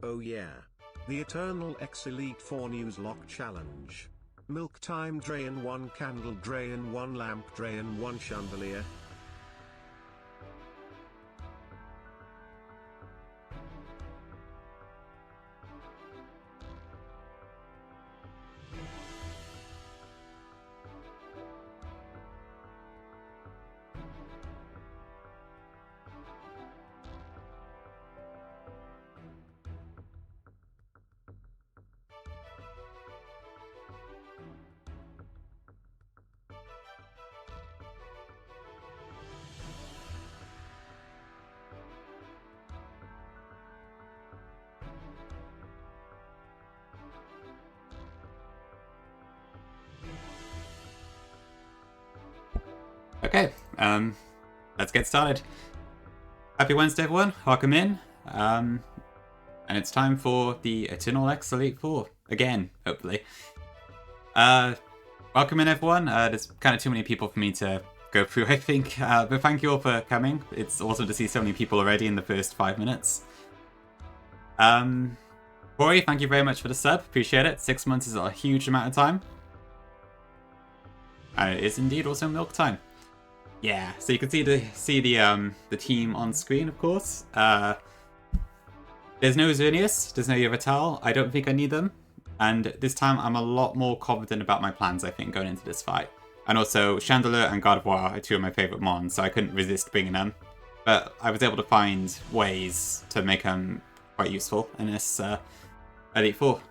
Oh yeah. The Eternal X Elite 4 Nuzlocke Challenge. Milk time drain 1 candle drain 1 lamp drain 1 chandelier. Okay, let's get started. Happy Wednesday, everyone. Welcome in. And it's time for the Eternal X Elite 4. Again, hopefully. Welcome in, everyone. There's kind of too many people for me to go through, I think. But thank you all for coming. It's awesome to see so many people already in the first 5 minutes. Rory, thank you very much for the sub. Appreciate it. 6 months is a huge amount of time. And it is indeed also milk time. Yeah, so you can see the team on screen, of course. There's no Xerneas, there's no Yveltal. I don't think I need them. And this time I'm a lot more confident about my plans, I think, going into this fight. And also, Chandelier and Gardevoir are two of my favourite mons, so I couldn't resist bringing them. But I was able to find ways to make them quite useful in this Elite 4.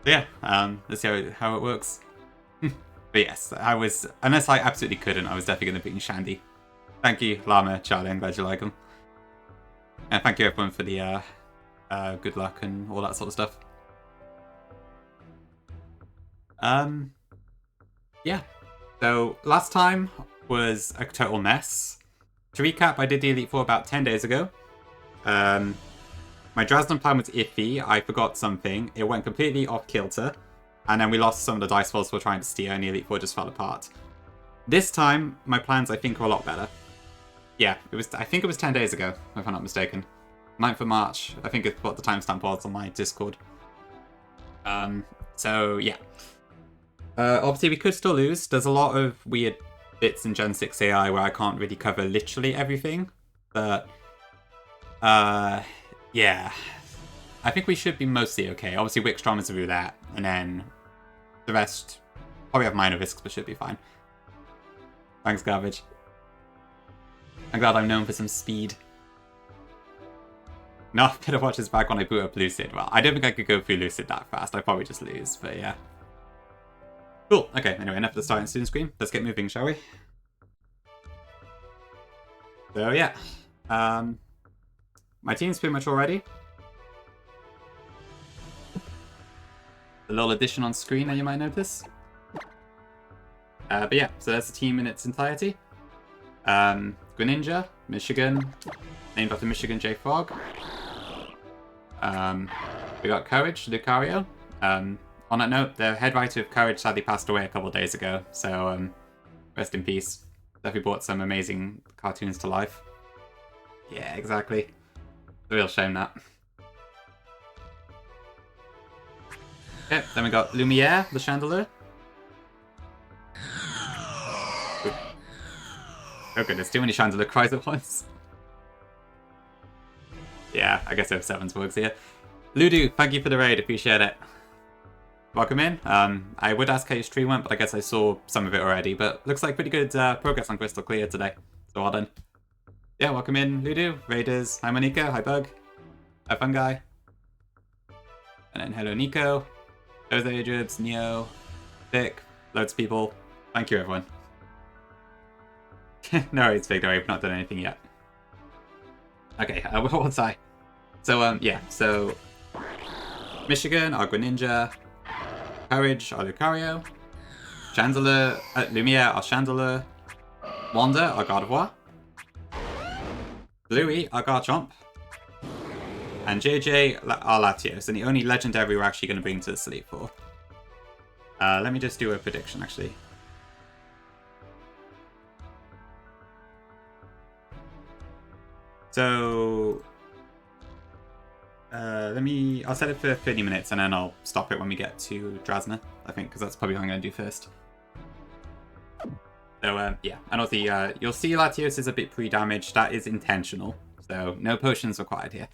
So yeah, let's see how it works. But yes, unless I absolutely couldn't, I was definitely going to pick Shandy. Thank you, Llama, Charlie, I'm glad you like them. And thank you everyone for the good luck and all that sort of stuff. Yeah, so last time was a total mess. To recap, I did the Elite 4 about 10 days ago. My Drasnun plan was iffy, I forgot something, it went completely off kilter. And then we lost some of the dice rolls we were trying to steer, and the Elite 4 just fell apart. This time, my plans, I think, are a lot better. Yeah, I think it was 10 days ago, if I'm not mistaken. 9th of March, I think it's what the timestamp was on my Discord. So, yeah. Obviously, we could still lose. There's a lot of weird bits in Gen 6 AI where I can't really cover literally everything. But, yeah. I think we should be mostly okay. Obviously, Wickstrom is a roulette, and then the rest probably have minor risks, but should be fine. Thanks, Garbage. I'm glad I'm known for some speed. No, better watch this back when I boot up Lucid. Well, I don't think I could go through Lucid that fast. I'd probably just lose, but yeah. Cool. Okay, anyway, enough of the starting student screen. Let's get moving, shall we? So, yeah. My team's pretty much all ready. A little addition on screen that you might notice. But yeah, so that's the team in its entirety. Greninja, Michigan, named after Michigan J. Frog. We got Courage, Lucario. On that note, the head writer of Courage sadly passed away a couple of days ago, so rest in peace. Definitely brought some amazing cartoons to life. Yeah, exactly. It's a real shame that. Okay, then we got Lumiere, the Chandelier. Oh goodness, too many Chandelier cries at once. Yeah, I guess F7's works here. Ludu, thank you for the raid, appreciate it. Welcome in. I would ask how your stream went, but I guess I saw some of it already. But looks like pretty good progress on Crystal Clear today. So well done. Yeah, welcome in, Ludu, Raiders. Hi, Monica. Hi, Bug. Hi, Fungi. And then hello, Nico. Those Adrids, Neo, Vic, loads of people. Thank you, everyone. No, it's big. We've not done anything yet. Okay, what was I? So, yeah, so Michigan, our Greninja, Courage, our Lucario, Chandelier, Lumiere, our Chandelier, Wanda, our Gardevoir, Bluey, our Garchomp, and JJ, our Latios, and the only legendary we're actually going to bring to the Elite 4. Let me just do a prediction, actually. So I'll set it for 30 minutes and then I'll stop it when we get to Drasna, I think, because that's probably what I'm going to do first. So, yeah. And also, you'll see Latios is a bit pre-damaged. That is intentional. So, no potions required here.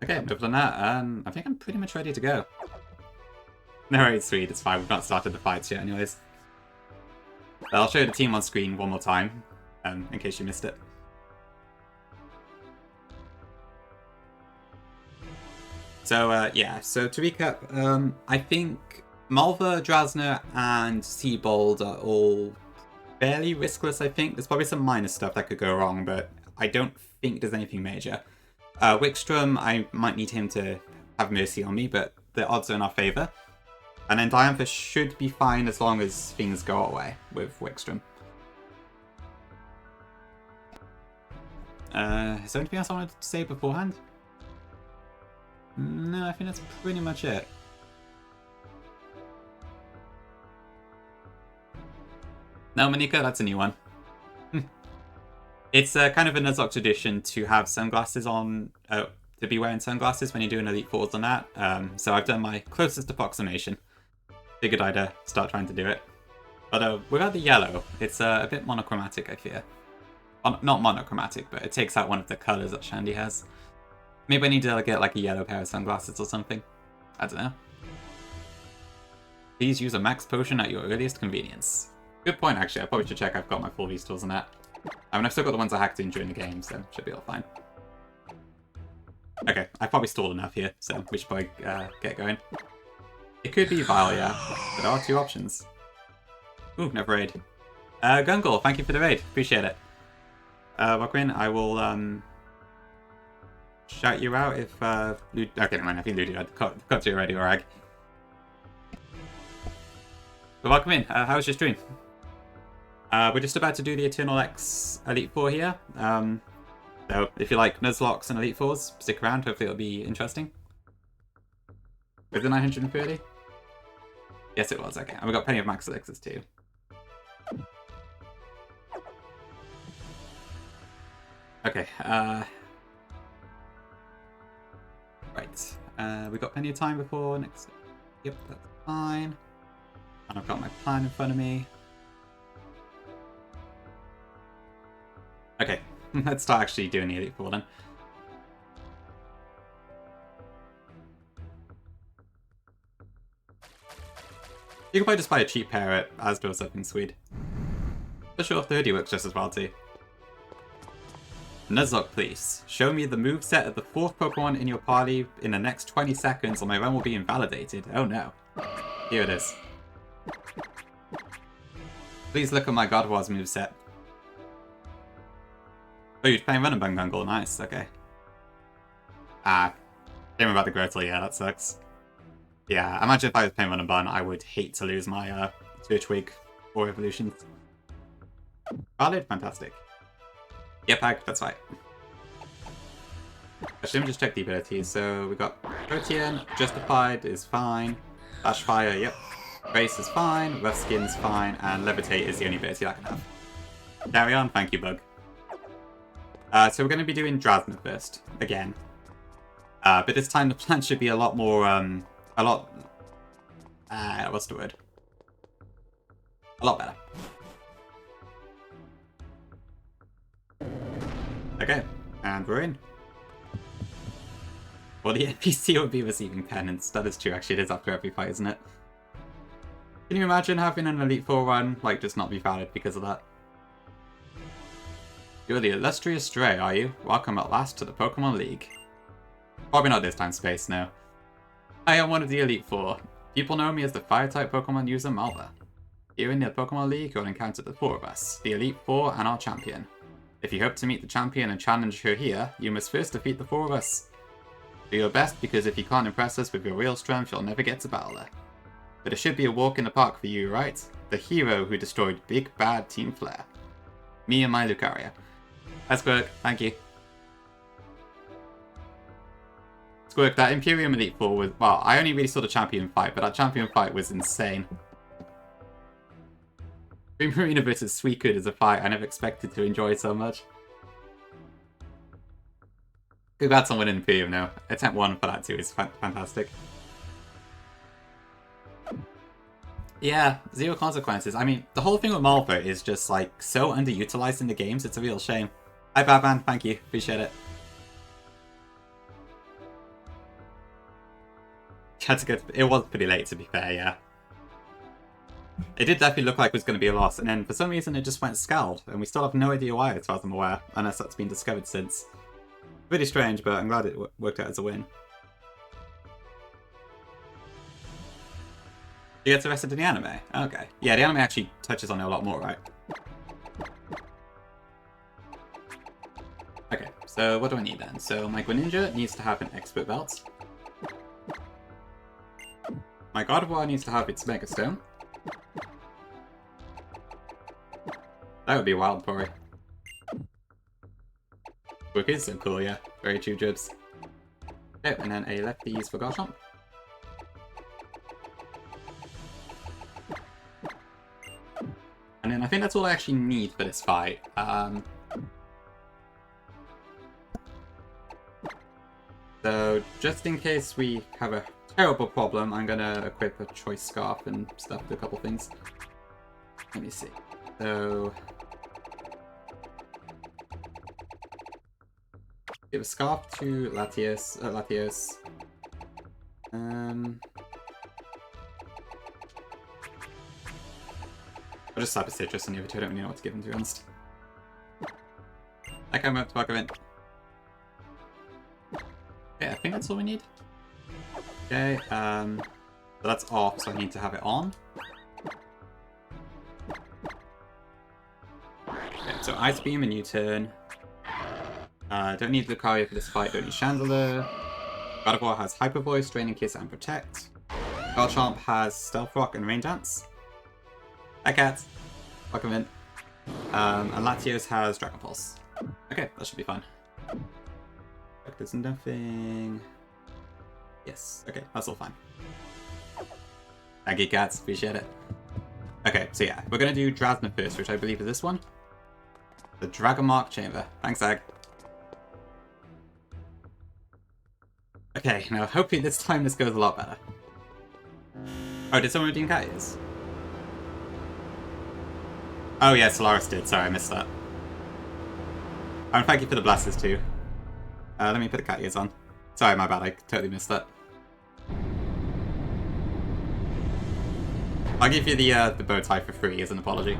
Okay, other than that, I think I'm pretty much ready to go. Alright, sweet, it's fine. We've not started the fights yet anyways. But I'll show you the team on screen one more time, in case you missed it. So, yeah, so to recap, I think Malva, Drasna, and Seabold are all fairly riskless, I think. There's probably some minor stuff that could go wrong, but I don't think there's anything major. Wickstrom, I might need him to have mercy on me, but the odds are in our favour. And then Diantha should be fine as long as things go away with Wickstrom. Is there anything else I wanted to say beforehand? No, I think that's pretty much it. No, Monika, that's a new one. It's kind of a Nuzlocke tradition to have sunglasses on, to be wearing sunglasses when you're doing Elite Fours on that. So I've done my closest approximation. Figured I'd start trying to do it. But without the yellow, it's a bit monochromatic, I fear. Not monochromatic, but it takes out one of the colours that Shandy has. Maybe I need to get like a yellow pair of sunglasses or something. I don't know. Please use a max potion at your earliest convenience. Good point, actually. I probably should check I've got my full restores on that. I mean, I've still got the ones I hacked in during the game, so should be all fine. Okay, I probably stalled enough here, so we should probably get going. It could be Vile, yeah, but there are two options. Ooh, no raid. Gungle, thank you for the raid. Appreciate it. Walkwin, I will shout you out if okay, never mind, I think Ludi had cut you already, or Ag. But welcome in. How was your stream? We're just about to do the Eternal X Elite Four here. So if you like Nuzlocks and Elite Fours, stick around. Hopefully it'll be interesting. Was it 930? Yes, it was. Okay, and we got plenty of max elixirs too. Okay. Right. We got plenty of time before next. Yep, that's fine. And I've got my plan in front of me. Okay, let's start actually doing the Elite Four then. You can probably just buy a cheap pair at Asda or something sweet. For sure, 30 works just as well too. Nuzlocke, please. Show me the moveset of the 4th Pokemon in your party in the next 20 seconds or my run will be invalidated. Oh no. Here it is. Please look at my Godwar's moveset. Oh, you're playing Run and Bang Gungle. Nice, okay. Ah, shame about the Grotle, yeah, that sucks. Yeah, imagine if I was playing Run and Bun, I would hate to lose my Twitchwig or Evolutions. Valid? Fantastic. Yep, that's right. Actually, let me just check the abilities. So we got Protean, Justified is fine, Flash Fire, yep. Grace is fine, Rough Skin's fine, and Levitate is the only ability I can have. Carry on, thank you, Bug. So we're going to be doing Drasna first, again. But this time the plan should be a lot more, what's the word? A lot better. Okay, and we're in. Well, the NPC will be receiving penance. That is true, actually, it is after every fight, isn't it? Can you imagine having an Elite Four run, like, just not be valid because of that? You're the illustrious Stray, are you? Welcome at last to the Pokemon League. Probably not this time, Space, no. I am one of the Elite Four. People know me as the Fire-type Pokemon user Malva. Here in the Pokemon League, you'll encounter the 4 of us, the Elite Four and our champion. If you hope to meet the champion and challenge her here, you must first defeat the 4 of us. Do your best, because if you can't impress us with your real strength, you'll never get to battle her. But it should be a walk in the park for you, right? The hero who destroyed Big Bad Team Flare. Me and my Lucaria. That's Squirk, thank you. Squirk, that Imperium Elite Four was, well, I only really saw the champion fight, but that champion fight was insane. Green Marina vs. Suicune is a fight I never expected to enjoy so much. Congrats on winning the now. Attempt 1 for that too is fantastic. Yeah, 0 consequences. I mean, the whole thing with Malva is just, like, so underutilized in the games, it's a real shame. Hi, Batman. Thank you. Appreciate it. Had to go. It was pretty late, to be fair, yeah. It did definitely look like it was going to be a loss, and then for some reason it just went scald, and we still have no idea why, as far as I'm aware, unless that's been discovered since. Pretty strange, but I'm glad it worked out as a win. You get arrested in the anime? Okay. Yeah, the anime actually touches on it a lot more, right? Okay, so what do I need then? So my Greninja needs to have an expert belt. My Gardevoir needs to have its Mega Stone. That would be wild, Pori. Book is so cool, yeah. Very true, Jibs. Okay, and then a lefties for Garchomp. And then I think that's all I actually need for this fight. So, just in case we have a terrible problem, I'm gonna equip a Choice Scarf and stuff to a couple things. Let me see. So... give a Scarf to Latios. I'll just slap a Citrus on the other two, I don't really know what to give them, to be honest. That guy moved to back of it. Okay, I think that's all we need. Okay, so that's off, so I need to have it on. Okay, so Ice Beam, a new turn. Don't need Lucario for this fight, don't need Chandelier. Gardevoir has Hyper Voice, Draining Kiss, and Protect. Garchomp has Stealth Rock and Rain Dance. Hi, cats. Welcome in. And Latios has Dragon Pulse. Okay, that should be fine. There's nothing... Yes, okay, that's all fine. Thank you, cats. Appreciate it. Okay, so yeah, we're going to do Drasna first, which I believe is this one. The Dragon Mark Chamber. Thanks, Ag. Okay, now hopefully this time this goes a lot better. Oh, did someone redeem cat ears? Oh yeah, Solaris did. Sorry, I missed that. Oh, and thank you for the blasters too. Let me put the cat ears on. Sorry, my bad, I totally missed that. I'll give you the bow tie for free as an apology.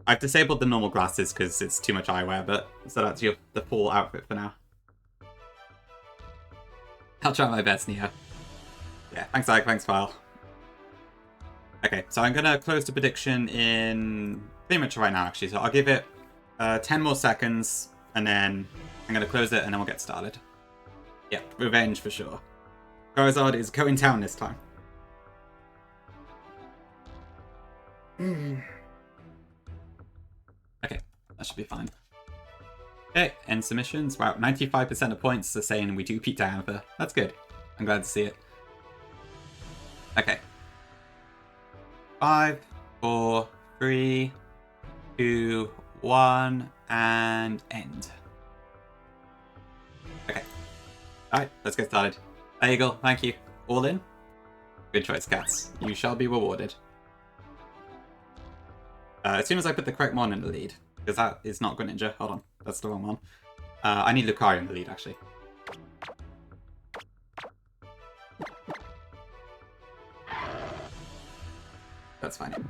I've disabled the normal glasses because it's too much eyewear, but so that's the full outfit for now. I'll try my best, Neo. Yeah, thanks, Ike. Thanks, File. Okay, so I'm going to close the prediction in pretty much right now, actually. So I'll give it 10 more seconds, and then I'm going to close it, and then we'll get started. Yeah, revenge for sure. Charizard is going down this time. Okay, that should be fine. Okay, end submissions. Wow, 95% of points are saying we do beat Diantha. That's good. I'm glad to see it. Okay. 5, 4, 3, 2, 1, and end. Okay. Alright, let's get started. There you go, thank you. All in? Good choice, cats. You shall be rewarded. As soon as I put the correct mon in the lead, because that is not Greninja. Hold on, that's the wrong one. I need Lucario in the lead, actually. That's fine.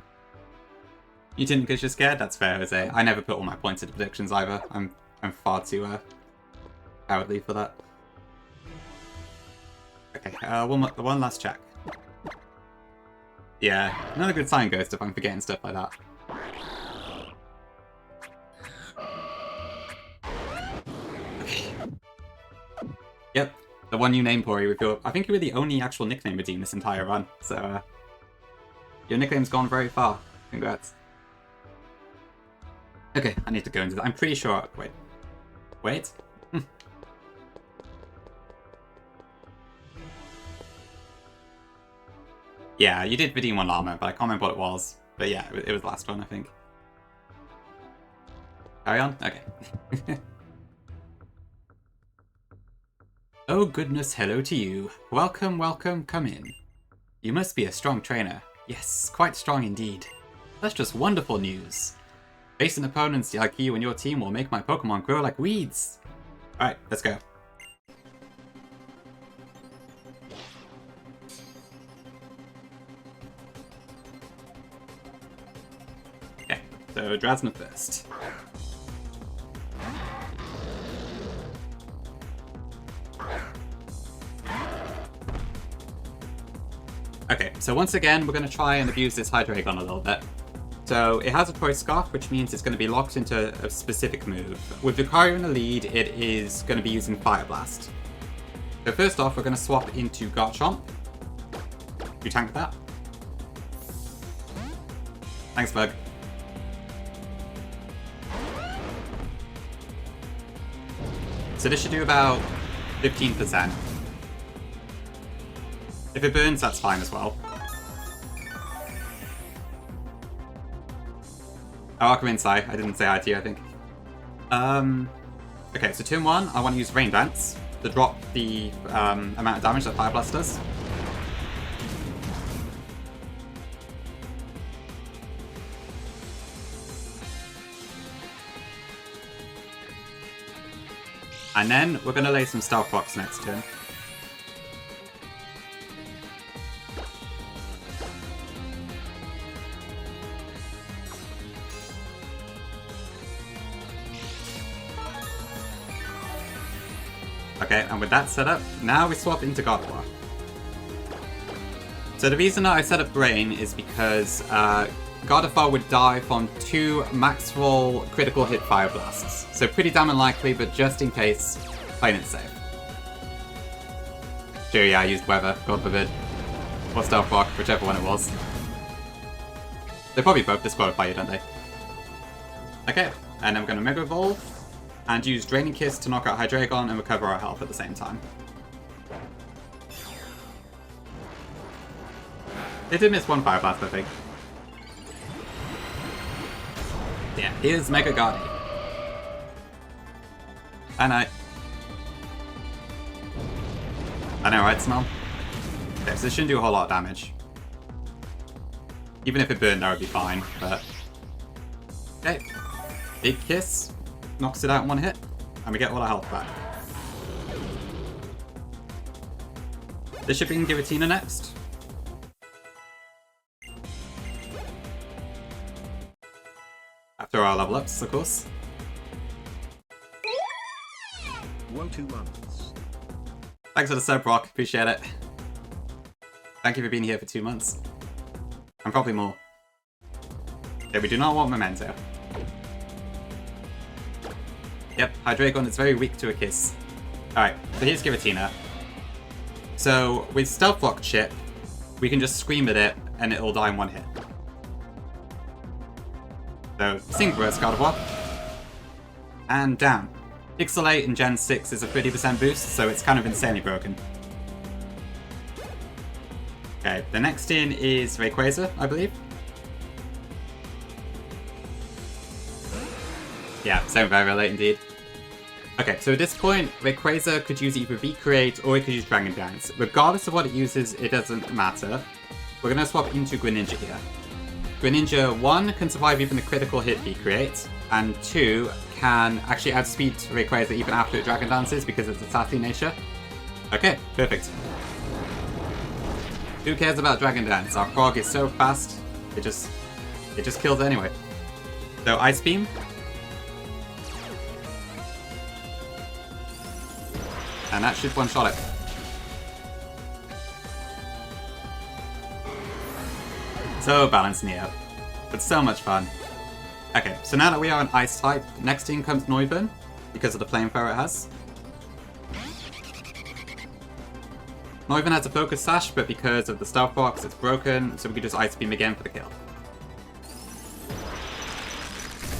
You didn't because you're scared? That's fair, Jose. I never put all my points into predictions either. I'm far too cowardly for that. Okay, one last check. Yeah, not a good sign, Ghost, if I'm forgetting stuff like that. Okay. Yep, the one you named, Pori, with your... I think you were the only actual nickname redeemed this entire run, so your nickname's gone very far. Congrats. Okay, I need to go into that. I'm pretty sure... Wait. Yeah, you did redeem one llama, but I can't remember what it was. But yeah, it was the last one, I think. Carry on? Okay. Oh goodness, hello to you. Welcome, welcome, come in. You must be a strong trainer. Yes, quite strong indeed. That's just wonderful news. Facing opponents like you and your team will make my Pokemon grow like weeds. Alright, let's go. Okay, so Drasna first. Okay, so once again, we're going to try and abuse this Hydreigon a little bit. So it has a Choice Scarf, which means it's going to be locked into a specific move. With Lucario in the lead, it is going to be using Fire Blast. So first off, we're going to swap into Garchomp. You tank that. Thanks, Bug. So this should do about 15%. If it burns, that's fine as well. Oh, I'll come inside. I didn't say hi to you, I think. Okay, so turn 1, I want to use Rain Dance to drop the amount of damage that Fire Blast does. And then we're going to lay some Stealth Rocks next turn. Okay, and with that set up, now we swap into Gardevoir. So the reason that I set up Brain is because Gardevoir would die from 2 max roll critical hit Fire Blasts. So pretty damn unlikely, but just in case, playing it safe. Sure, yeah, I used Weather, God forbid. Or Stealth Rock, whichever one it was. They probably both disqualify you, don't they? Okay, and then we're going to Mega Evolve. And use Draining Kiss to knock out Hydreigon and recover our health at the same time. They did miss one Fire Blast, I think. Yeah, here's Mega Guardian. I know, right, Smell? Okay, so this shouldn't do a whole lot of damage. Even if it burned, that would be fine, but... Okay. Big Kiss. Knocks it out in one hit, and we get all our health back. This should bring Giratina next. After our level ups, of course. Whoa, 2 months. Thanks for the sub, Brock. Appreciate it. Thank you for being here for 2 months. And probably more. Okay, we do not want Memento. Yep, Hydreigon is very weak to a kiss. Alright, so here's Giratina. So, with Stealth Rock Chip, we can just scream at it, and it'll die in one hit. So, Sing Burst, Gardevoir. And down. Pixelate in Gen 6 is a 30% boost, so it's kind of insanely broken. Okay, the next in is Rayquaza, I believe. Yeah, sound very late indeed. Okay, so at this point, Rayquaza could use either V-Create or it could use Dragon Dance. Regardless of what it uses, it doesn't matter. We're going to swap into Greninja here. Greninja, 1, can survive even a critical hit V-Create, and 2, can actually outspeed Rayquaza even after it Dragon Dances because it's a sassy nature. Okay, perfect. Who cares about Dragon Dance? Our frog is so fast, it just kills it anyway. So Ice Beam. And that should one-shot it. So balanced Neo. But so much fun. Okay, so now that we are an Ice type, next in comes Noivern, because of the Flamethrower it has. Noivern has a Focus Sash, but because of the Stealth Box, it's broken, so we can just Ice Beam again for the kill.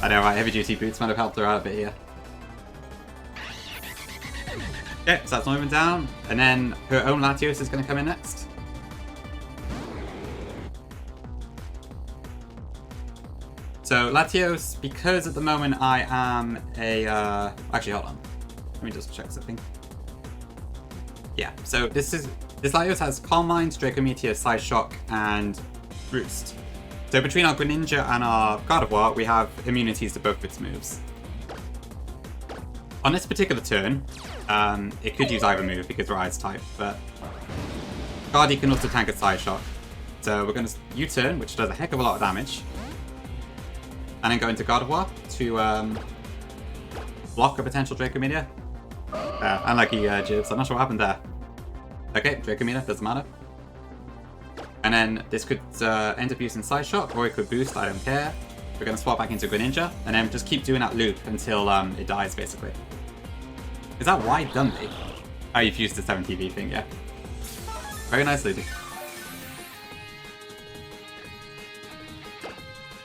I know, right? Heavy Duty Boots might have helped her out a bit here. Okay, so that's Noivern down, and then her own Latios is going to come in next. So Latios, because at the moment I am a... Actually, hold on. Let me just check something. Yeah, so this Latios has Calm Mind, Draco Meteor, Side Shock, and Roost. So between our Greninja and our Gardevoir, we have immunities to both of its moves. On this particular turn, it could use either move because we're Ice type, but Guardy can also tank a Side Shock. So we're going to U-turn, which does a heck of a lot of damage. And then go into Gardevoir to block a potential Draco Meteor. Unlucky Jibs, I'm not sure what happened there. Okay, Draco Meteor, doesn't matter. And then this could end up using Side Shock, or it could boost, I don't care. We're going to swap back into Greninja, and then just keep doing that loop until it dies, basically. Is that wide Dundee? Oh, you've used the 7TV thing, yeah. Very nice, Lady.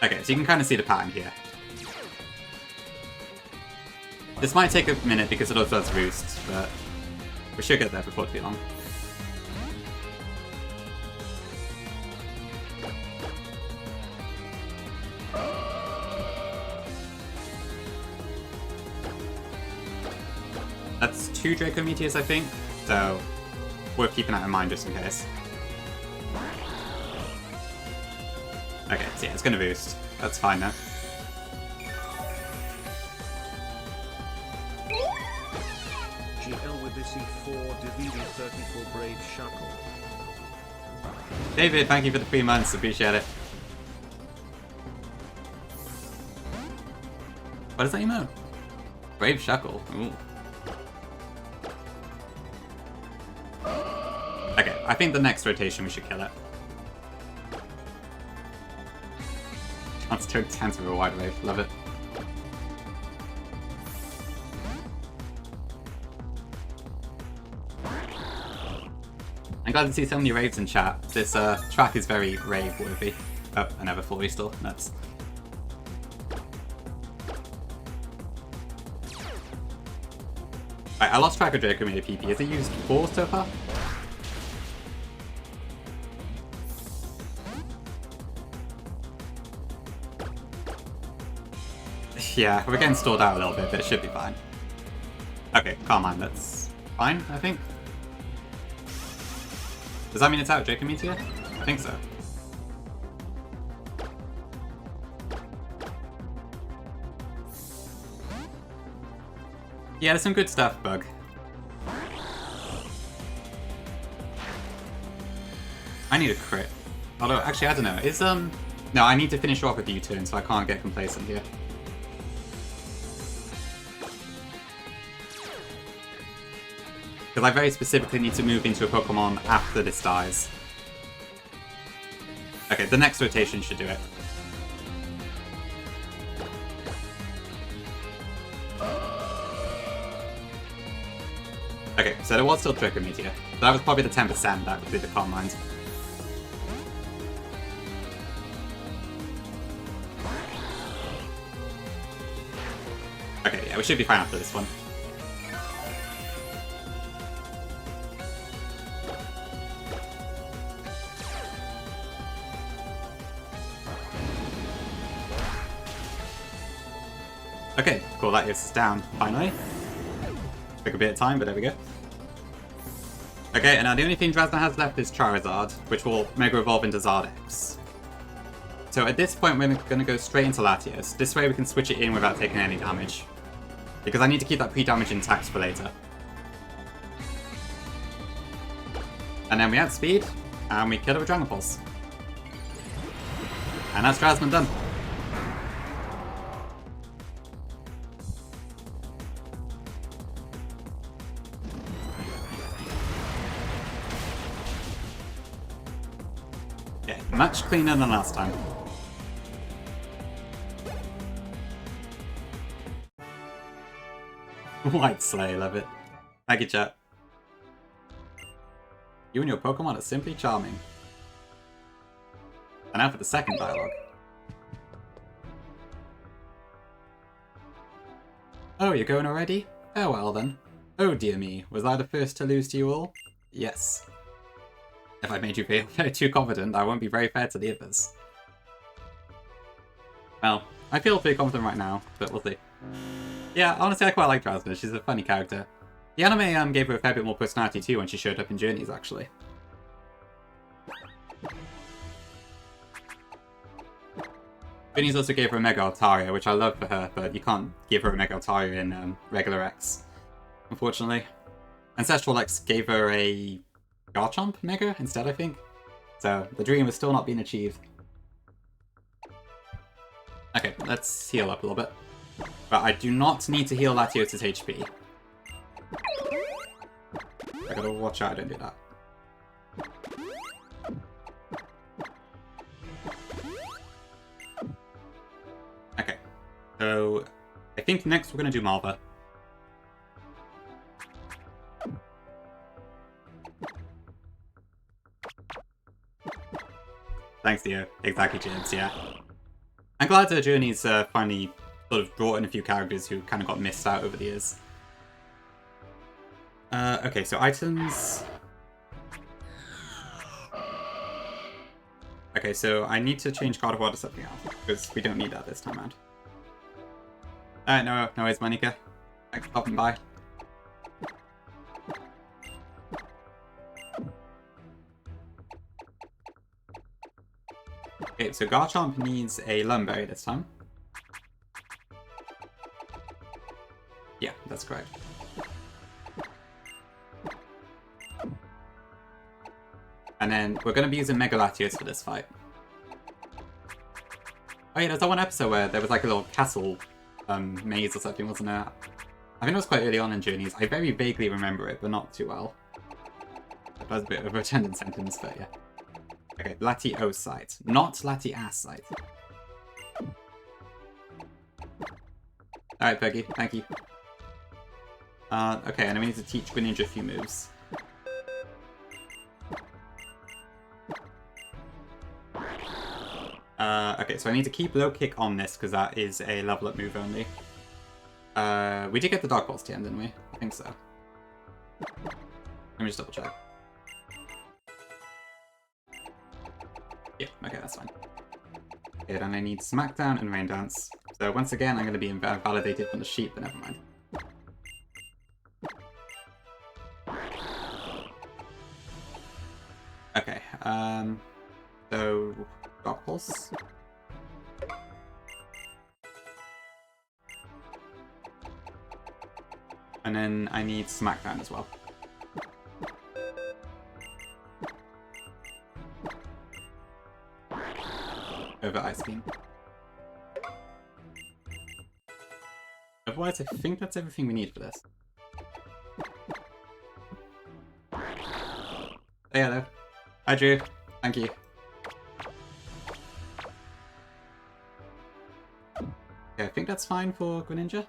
Okay, so you can kind of see the pattern here. This might take a minute because it also does Roost, but we should get there before too long. That's 2 Draco Meteors, I think, so worth keeping that in mind just in case. Okay, so yeah, it's gonna boost. That's fine now. GL with this E4 DVD 34 Brave Shackle. David, thank you for the 3 months, appreciate it. What is that emote? Brave Shackle. Ooh. Okay, I think the next rotation we should kill it. Chance to intense with a wide wave, love it. I'm glad to see so many raves in chat. This track is very rave worthy. Oh, another full restore, nuts. Right, I lost track of Draco Meteor PP. Has it used 4 so far? Yeah, we're getting stalled out a little bit, but it should be fine. Okay, Calm Mind, that's fine, I think. Does that mean it's out, Draco Meteor? I think so. Yeah, there's some good stuff, Bug. I need a crit. Although, actually, I don't know. Is, no, I need to finish off with U-turn, so I can't get complacent here. Because I very specifically need to move into a Pokemon after this dies. Okay, the next rotation should do it. Okay, so there was still Draco Meteor. That was probably the 10% that would be the Calm Mind. Okay, yeah, we should be fine after this one. Okay, cool, that is down, finally. Took a bit of time, but there we go. Okay, and now the only thing Drasna has left is Charizard, which will Mega Evolve into Zardex. So at this point, we're going to go straight into Latios. This way we can switch it in without taking any damage. Because I need to keep that pre-damage intact for later. And then we add speed, and we kill it with Dragon Pulse. And that's Drasna done. Yeah, much cleaner than last time. White Slay, love it. Thank you, chat. You and your Pokemon are simply charming. And now for the second dialogue. Oh, you're going already? Oh well then. Oh dear me, was I the first to lose to you all? Yes. If I made you feel too confident, I won't be very fair to the others. Well, I feel pretty confident right now, but we'll see. Yeah, honestly, I quite like Drowsiness. She's a funny character. The anime gave her a fair bit more personality too when she showed up in Journeys, actually. Journeys also gave her a Mega Altaria, which I love for her, but you can't give her a Mega Altaria in regular X, unfortunately. Ancestral X gave her a Garchomp Mega instead, I think. So the dream is still not being achieved. Okay, let's heal up a little bit. But I do not need to heal Latios's HP. I gotta watch out I don't do that. Okay, so I think next we're gonna do Malva. Thanks, Dio. Exactly, James, yeah. I'm glad that Journey's finally sort of brought in a few characters who kind of got missed out over the years. Okay, so items... Okay, so I need to change God of War to something else, because we don't need that this time around. No worries, Monica. Thanks for popping by. Okay, so Garchomp needs a Lumberry this time. Yeah, that's correct. And then we're going to be using Mega Latios for this fight. Oh yeah, there's that one episode where there was like a little castle maze or something, wasn't there? I think it was quite early on in Journeys. I very vaguely remember it, but not too well. That was a bit of a redundant sentence, but yeah. Okay, Latios site, not Latias site. Alright, Peggy, thank you. Okay, and then we need to teach Greninja a few moves. Okay, so I need to keep low kick on this because that is a level up move only. We did get the Dog Balls to end, didn't we? I think so. Let me just double check. Yeah, okay, that's fine. Okay, then I need Smackdown and Rain Dance. So once again, I'm going to be invalidated from the sheep, but never mind. Okay, so Dog Pulse. And then I need Smackdown as well. Over Ice Beam. Otherwise, I think that's everything we need for this. Hey, hello. Hi, Drew. Thank you. Okay, I think that's fine for Greninja.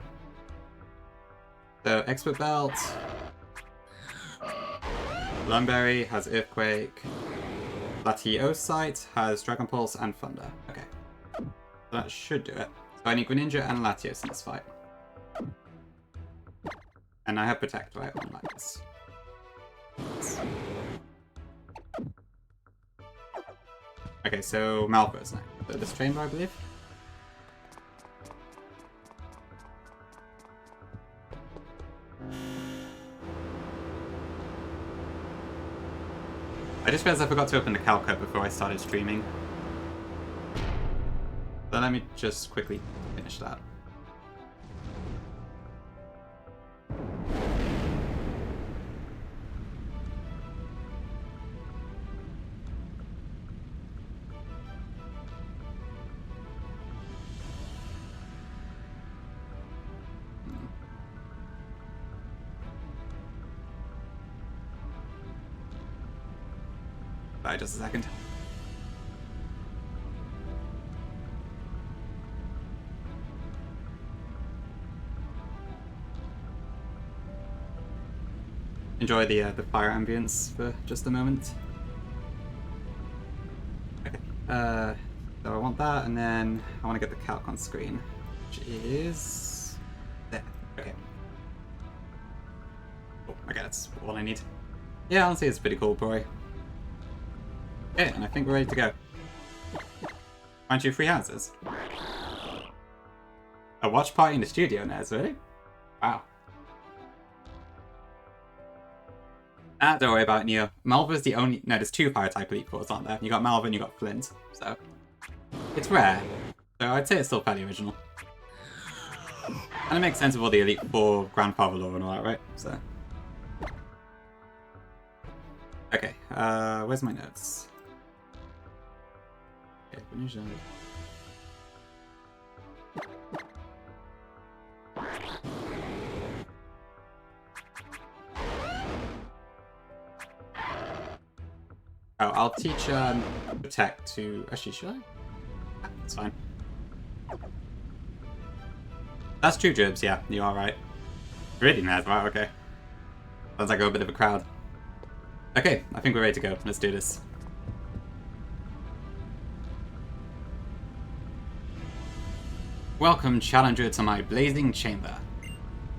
So, Expert Belt. Lumberry has Earthquake. Latiosite has Dragon Pulse and Thunder. Okay. So that should do it. So I need Greninja and Latios in this fight. And I have Protect, right? On Latios. Okay, so Malphur's next. So this Trainer, I believe. I just realized I forgot to open the Calcut before I started streaming. So let me just quickly finish that. Just a second. Enjoy the fire ambience for just a moment. Okay. So I want that, and then I want to get the calc on screen, which is there. Okay. Oh, okay, that's all I need. Yeah, honestly, it's pretty cool, boy. Okay, and I think we're ready to go. Aren't you free houses? A watch party in the studio, Nez, really? Wow. Don't worry about it, Neo. Malva's the only... No, there's 2 fire type Elite Fours, aren't there? You got Malva and you got Flint, so... It's rare. So I'd say it's still fairly original. And it makes sense of all the Elite Four grandfather lore and all that, right? So... Okay, where's my notes? Okay, oh, I'll teach Protect to... Actually, should I? That's fine. That's true, Jibs, yeah, you are right. Really mad, right, okay. Sounds like a bit of a crowd. Okay, I think we're ready to go. Let's do this. Welcome, Challenger, to my blazing chamber.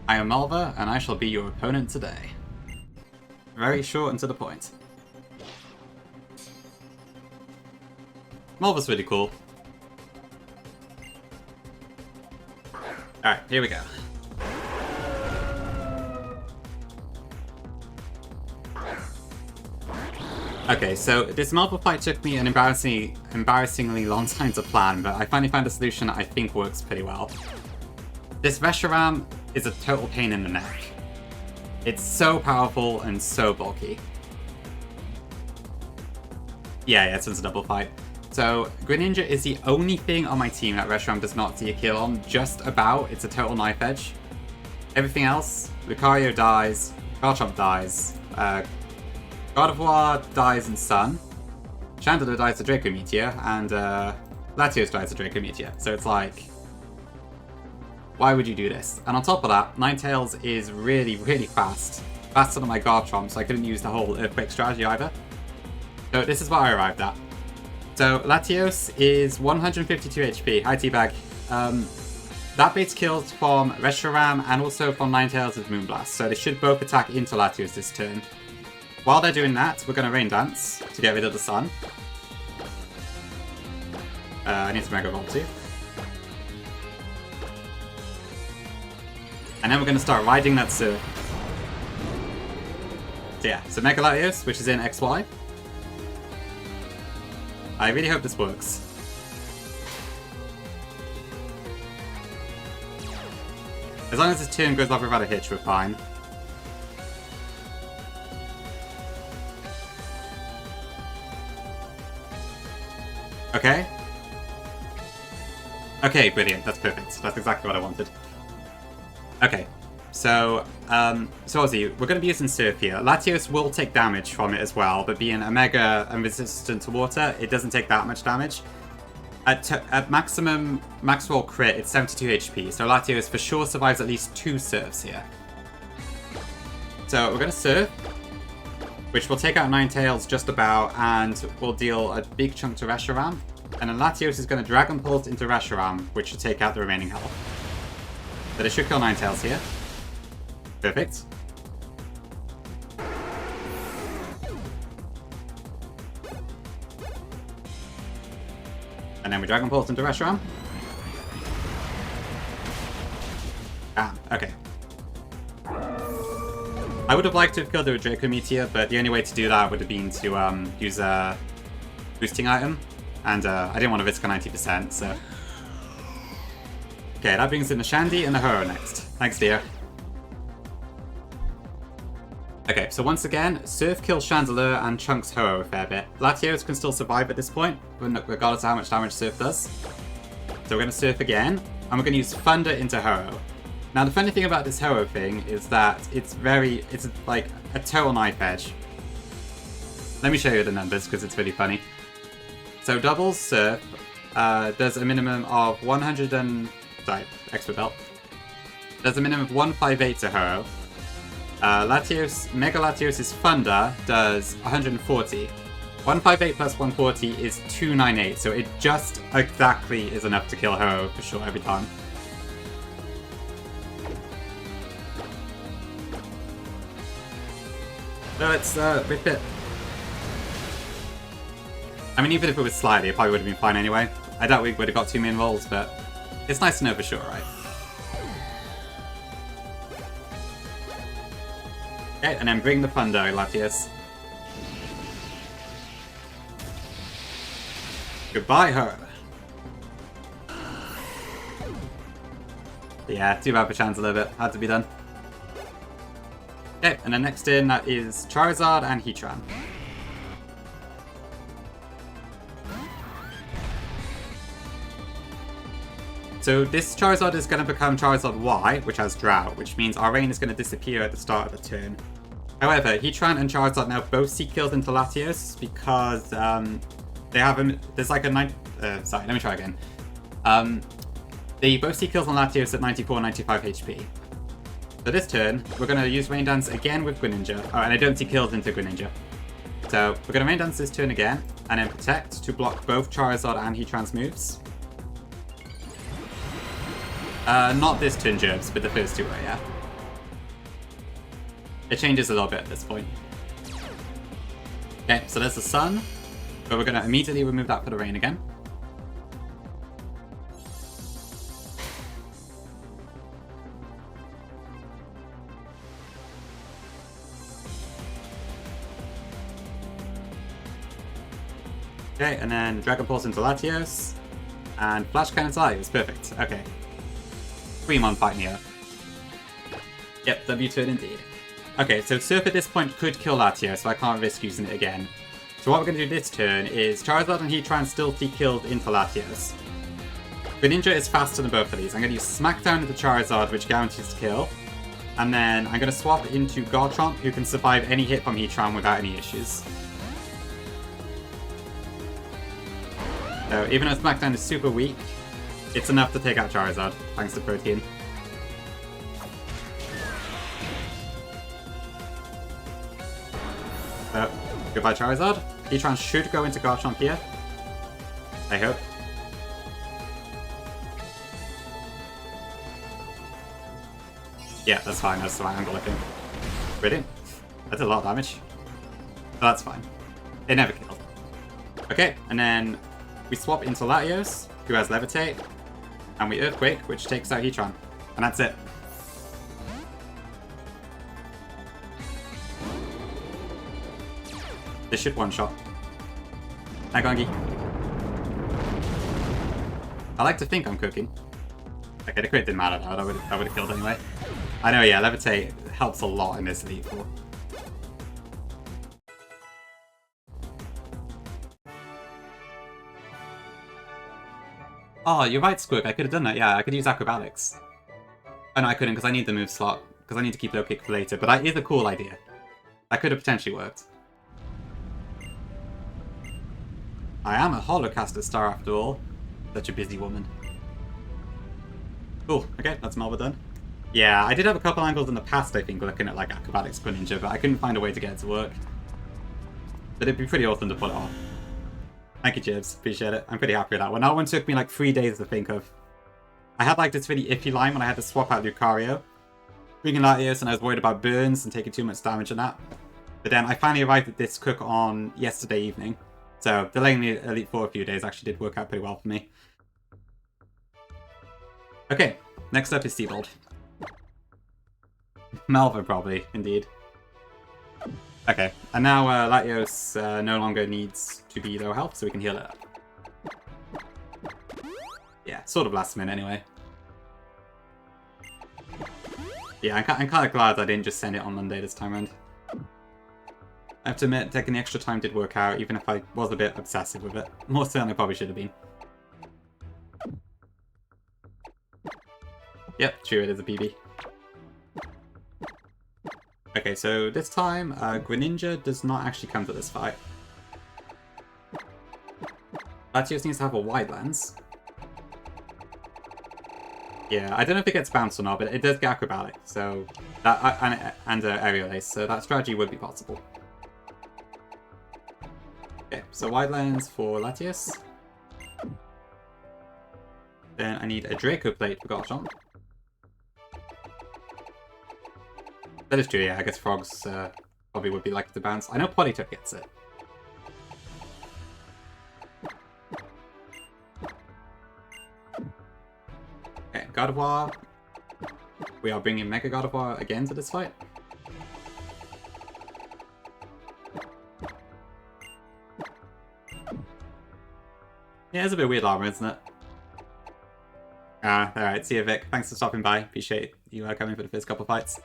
I am Malva, and I shall be your opponent today. Very short and to the point. Malva's really cool. Alright, here we go. Okay, so this Malva fight took me an embarrassingly long time to plan, but I finally found a solution that I think works pretty well. This Reshiram is a total pain in the neck. It's so powerful and so bulky. Yeah, it's a double fight. So, Greninja is the only thing on my team that Reshiram does not see a kill on, just about. It's a total knife edge. Everything else, Lucario dies, Garchomp dies, God of War dies in Sun, Chandler dies to Draco Meteor, and Latios dies to Draco Meteor. So it's like, why would you do this? And on top of that, Ninetales is really, really fast. Faster than my Garchomp, so I couldn't use the whole Earthquake strategy either. So this is what I arrived at. So Latios is 152 HP. Hi Teabag. That bait's kills from Reshiram and also from Ninetales with Moonblast, so they should both attack into Latios this turn. While they're doing that, we're going to Rain Dance to get rid of the sun. I need to Mega Evolve too. And then we're going to start riding that Surf. So yeah, so Mega Latios, which is in XY. I really hope this works. As long as this turn goes off without a hitch, we're fine. Okay. Okay, brilliant. That's perfect. That's exactly what I wanted. Okay. So obviously, we're going to be using Surf here. Latios will take damage from it as well, but being a Mega and resistant to water, it doesn't take that much damage. At maximum Maxwell crit, it's 72 HP, so Latios for sure survives at least 2 Surfs here. So we're going to Surf, which will take out Ninetales just about, and will deal a big chunk to Reshiram. And then Latios is going to Dragon Pulse into Reshiram, which should take out the remaining health. But it should kill Ninetales here. Perfect. And then we Dragon Pulse into Reshiram. Ah, okay. I would have liked to have killed the Draco Meteor, but the only way to do that would have been to use a boosting item. And I didn't want to risk a 90%, so... Okay, that brings in the Shandy and the Hero next. Thanks, dear. Okay, so once again, Surf kills Chandelure and chunks Ho-Oh a fair bit. Latios can still survive at this point, regardless of how much damage Surf does. So we're going to Surf again, and we're going to use Thunder into Ho-Oh. Now the funny thing about this Ho-Oh thing is that it's like a total knife edge. Let me show you the numbers because it's really funny. So doubles Surf does a minimum of 100 and... Sorry, expert belt. Does a minimum of 158 to Ho-Oh. Latios, Mega Latios' Thunder does 140. 158 plus 140 is 298, so it just exactly is enough to kill Ho-Oh for sure every time. So let's rip it. I mean, even if it was slightly, it probably would have been fine anyway. I doubt we would have got 2 main rolls, but it's nice to know for sure, right? Okay, and then bring the thunder, Latios. Goodbye, her. Yeah, too bad for chance a little bit. Had to be done. Okay, and then next in, that is Charizard and Heatran. So this Charizard is going to become Charizard Y, which has Drought, which means our rain is going to disappear at the start of the turn. However, Heatran and Charizard now both see kills into Latios because they have there's like a 9... sorry, let me try again. They both see kills on Latios at 94 95 HP. So this turn, we're going to use Rain Dance again with Greninja. Oh, and I don't see kills into Greninja. So we're going to Rain Dance this turn again, and then Protect to block both Charizard and Heatran's moves. Not this turn, Gerbs, but the first two are, yeah. It changes a little bit at this point. Okay, so there's the Sun, but we're going to immediately remove that for the Rain again. Okay, and then Dragon Pulse into Latios, and Flash Cannon to Latios, perfect, okay. Fremon fighting here. Yep, W turn indeed. Okay, so Surf at this point could kill Latios, so I can't risk using it again. So what we're going to do this turn is Charizard and Heatran still see killed into Latios. Greninja is faster than both of these. I'm going to use Smackdown into Charizard, which guarantees to kill. And then I'm going to swap into Garchomp, who can survive any hit from Heatran without any issues. So even though Smackdown is super weak, it's enough to take out Charizard, thanks to Protein. Goodbye Charizard. Heatran should go into Garchomp here. I hope. Yeah, that's fine, that's the right angle I think. Brilliant. That's a lot of damage. But that's fine. It never killed. Okay, and then we swap into Latios, who has Levitate, and we Earthquake, which takes out Heatran. And that's it. This should one-shot. Hi, Gongi. I like to think I'm cooking. Okay, the crit didn't matter though, that would have killed anyway. I know, yeah, Levitate helps a lot in this Elite Four. Oh, you're right, Squirk. I could have done that. Yeah, I could use Acrobatics. Oh, no, I couldn't because I need the move slot. Because I need to keep low kick for later. But that is a cool idea. That could have potentially worked. I am a Holocaster star after all. Such a busy woman. Cool. Okay, that's Malva done. Yeah, I did have a couple angles in the past, I think, looking at like Acrobatics Greninja, but I couldn't find a way to get it to work. But it'd be pretty awesome to pull it off. Thank you, Jibs. Appreciate it. I'm pretty happy with that one. That one took me like 3 days to think of. I had like this really iffy line when I had to swap out Lucario. Bringing Latios, and I was worried about burns and taking too much damage on that. But then I finally arrived at this cook on yesterday evening. So delaying the Elite Four a few days actually did work out pretty well for me. Okay, next up is Seabold. Malva probably, indeed. Okay, and now Latios no longer needs to be low health, so we can heal it up. Yeah, sort of last minute anyway. Yeah, I'm kind of glad I didn't just send it on Monday this time around. I have to admit, taking the extra time did work out, even if I was a bit obsessive with it. More so than I probably should have been. Yep, true, it is a PB. Okay, so this time, Greninja does not actually come to this fight. Latios needs to have a wide lens. Yeah, I don't know if it gets bounced or not, but it does get acrobatic, so that and aerial ace, so that strategy would be possible. Okay, so wide lens for Latios. Then I need a Draco Plate for Garchomp. That is true, yeah, I guess Frogs probably would be likely to bounce. I know Politoed gets it. Okay, Gardevoir. We are bringing Mega Gardevoir again to this fight. Yeah, it's a bit weird armor, isn't it? Alright, see you, Vic. Thanks for stopping by. Appreciate you coming for the first couple fights.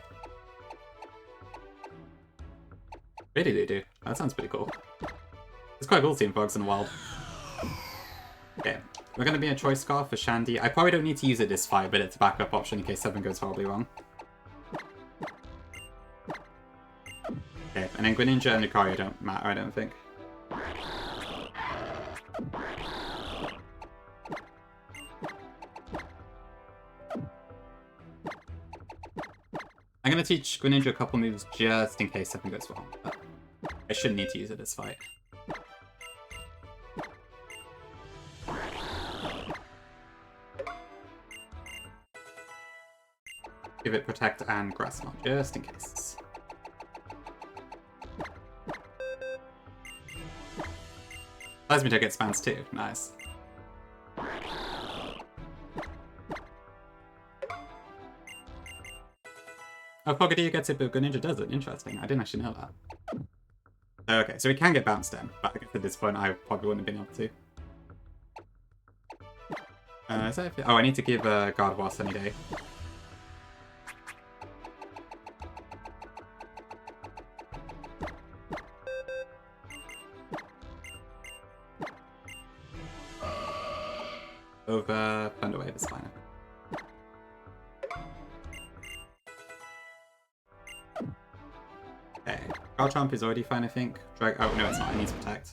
Really do. That sounds pretty cool. It's quite cool seeing frogs in the wild. Okay, we're going to be a choice scarf for Shandy. I probably don't need to use it this fight, but it's a backup option in case something goes horribly wrong. Okay, and then Greninja and Lucario don't matter, I don't think. I'm going to teach Greninja a couple moves just in case something goes wrong, but I shouldn't need to use it this fight. Give it Protect and Grass Knot, just in case. Allows me to get spans too, nice. Oh, Pogadier gets it, but Greninja does it. Interesting. I didn't actually know that. Okay, so we can get bounced in, but I guess at this point I probably wouldn't have been able to. Is that oh, I need to give Gardevoir Sunny Day. Over Thunder Wave is fine. Okay, Garchomp is already fine, I think. Oh no, it's not. It needs Protect.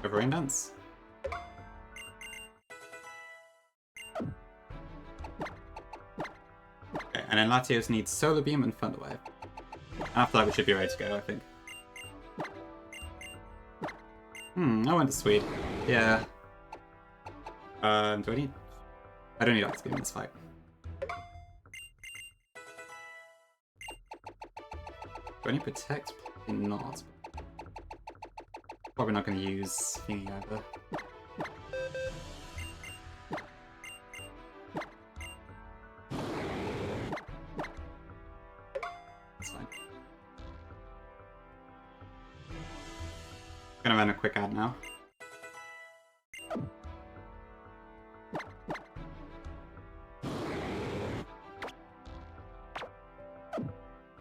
Over Rain Dance. Okay, and then Latios needs Solar Beam and Thunder Wave. After that, we should be ready to go, I think. I went to Swede. Yeah. Do I need... I don't need Ice Beam in this fight. Do I need Protect? Probably not. Probably not going to use Thingy either. That's fine. I'm gonna run a quick ad now.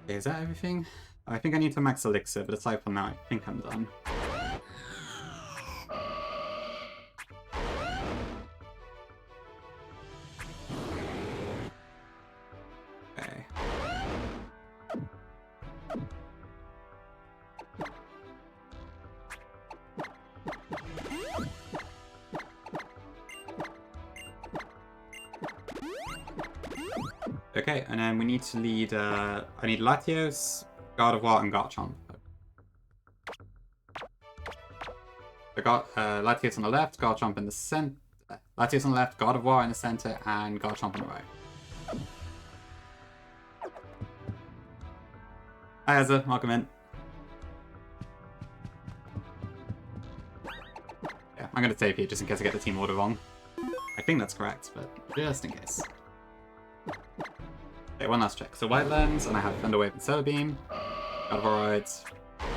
Okay, is that everything? I think I need to max Elixir, but aside from that, I think I'm done. Okay. Okay, and then we need to lead, I need Latios, Gardevoir, and Garchomp. I got Latios on the left, Garchomp in the center. Latios on the left, Gardevoir in the center, and Garchomp on the right. Hi Ezra, welcome in. Yeah, I'm gonna save here just in case I get the team order wrong. I think that's correct, but just in case. Okay, one last check. So White Lens, and I have Thunder Wave and Solar Beam. Gardevoir,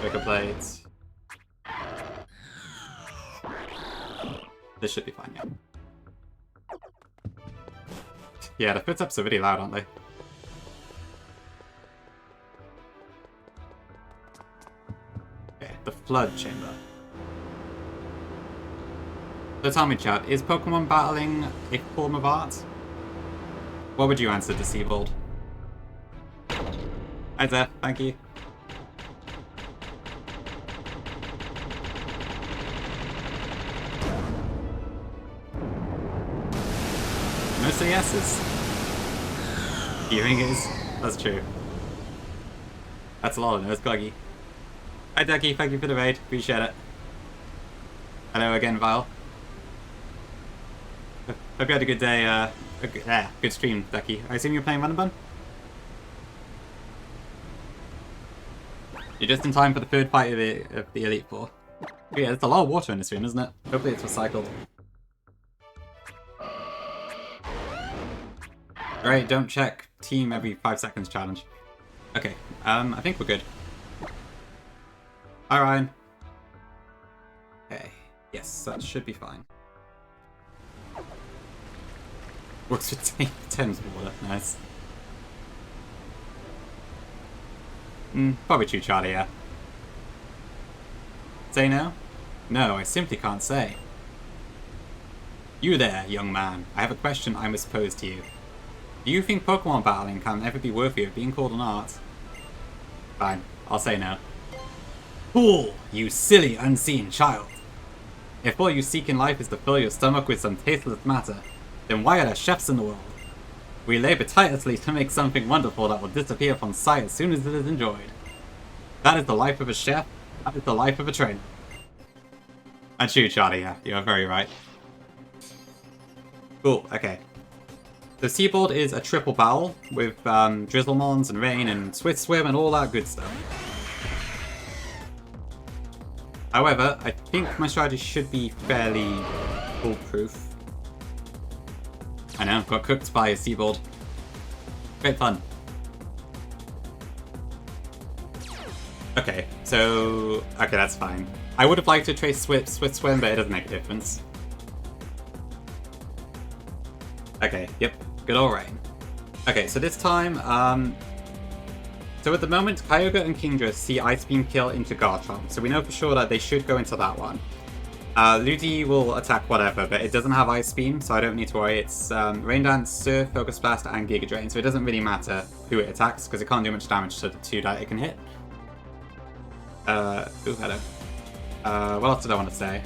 Breaker Blades. This should be fine, yeah. Yeah, the footsteps are really loud, aren't they? Okay, the Flood Chamber. So tell me, chat, is Pokemon battling a form of art? What would you answer, Deceived? Hi there, thank you. Mostly yeses. Hearing is. That's true. That's a lot of nose buggy. Hi Ducky, thank you for the raid, appreciate it. Hello again, Vile. Hope you had a good day, good stream, Ducky. I assume you're playing Run and Bun? You're just in time for the third fight of the Elite Four. Yeah, there's a lot of water in this room, isn't it? Hopefully it's recycled. Great, don't check team every 5 seconds challenge. Okay, I think we're good. Hi, Ryan. Okay, yes, that should be fine. Works with Thames water, nice. Probably true, Charlie, yeah. Say no? No, I simply can't say. You there, young man. I have a question I must pose to you. Do you think Pokemon battling can ever be worthy of being called an art? Fine, I'll say no. Fool! You silly, unseen child! If all you seek in life is to fill your stomach with some tasteless matter, then why are there chefs in the world? We labor tirelessly to make something wonderful that will disappear from sight as soon as it is enjoyed. That is the life of a chef, that is the life of a trainer. And true, Charlie, yeah, you are very right. Cool, okay. The Seaboard is a triple battle with Drizzlemons and Rain and Swift Swim and all that good stuff. However, I think my strategy should be fairly foolproof. I know, got cooked by a Seaboard. Great fun. Okay, so... okay, that's fine. I would have liked to trace Swift Swim, but it doesn't make a difference. Okay, yep, good old Rain. Okay, so this time, so at the moment, Kyogre and Kingdra see Ice Beam kill into Garchomp, so we know for sure that they should go into that one. Ludi will attack whatever, but it doesn't have Ice Beam, so I don't need to worry. It's Rain Dance, Surf, Focus Blast, and Giga Drain, so it doesn't really matter who it attacks, because it can't do much damage to the two that it can hit. Ooh, hello. What else did I want to say?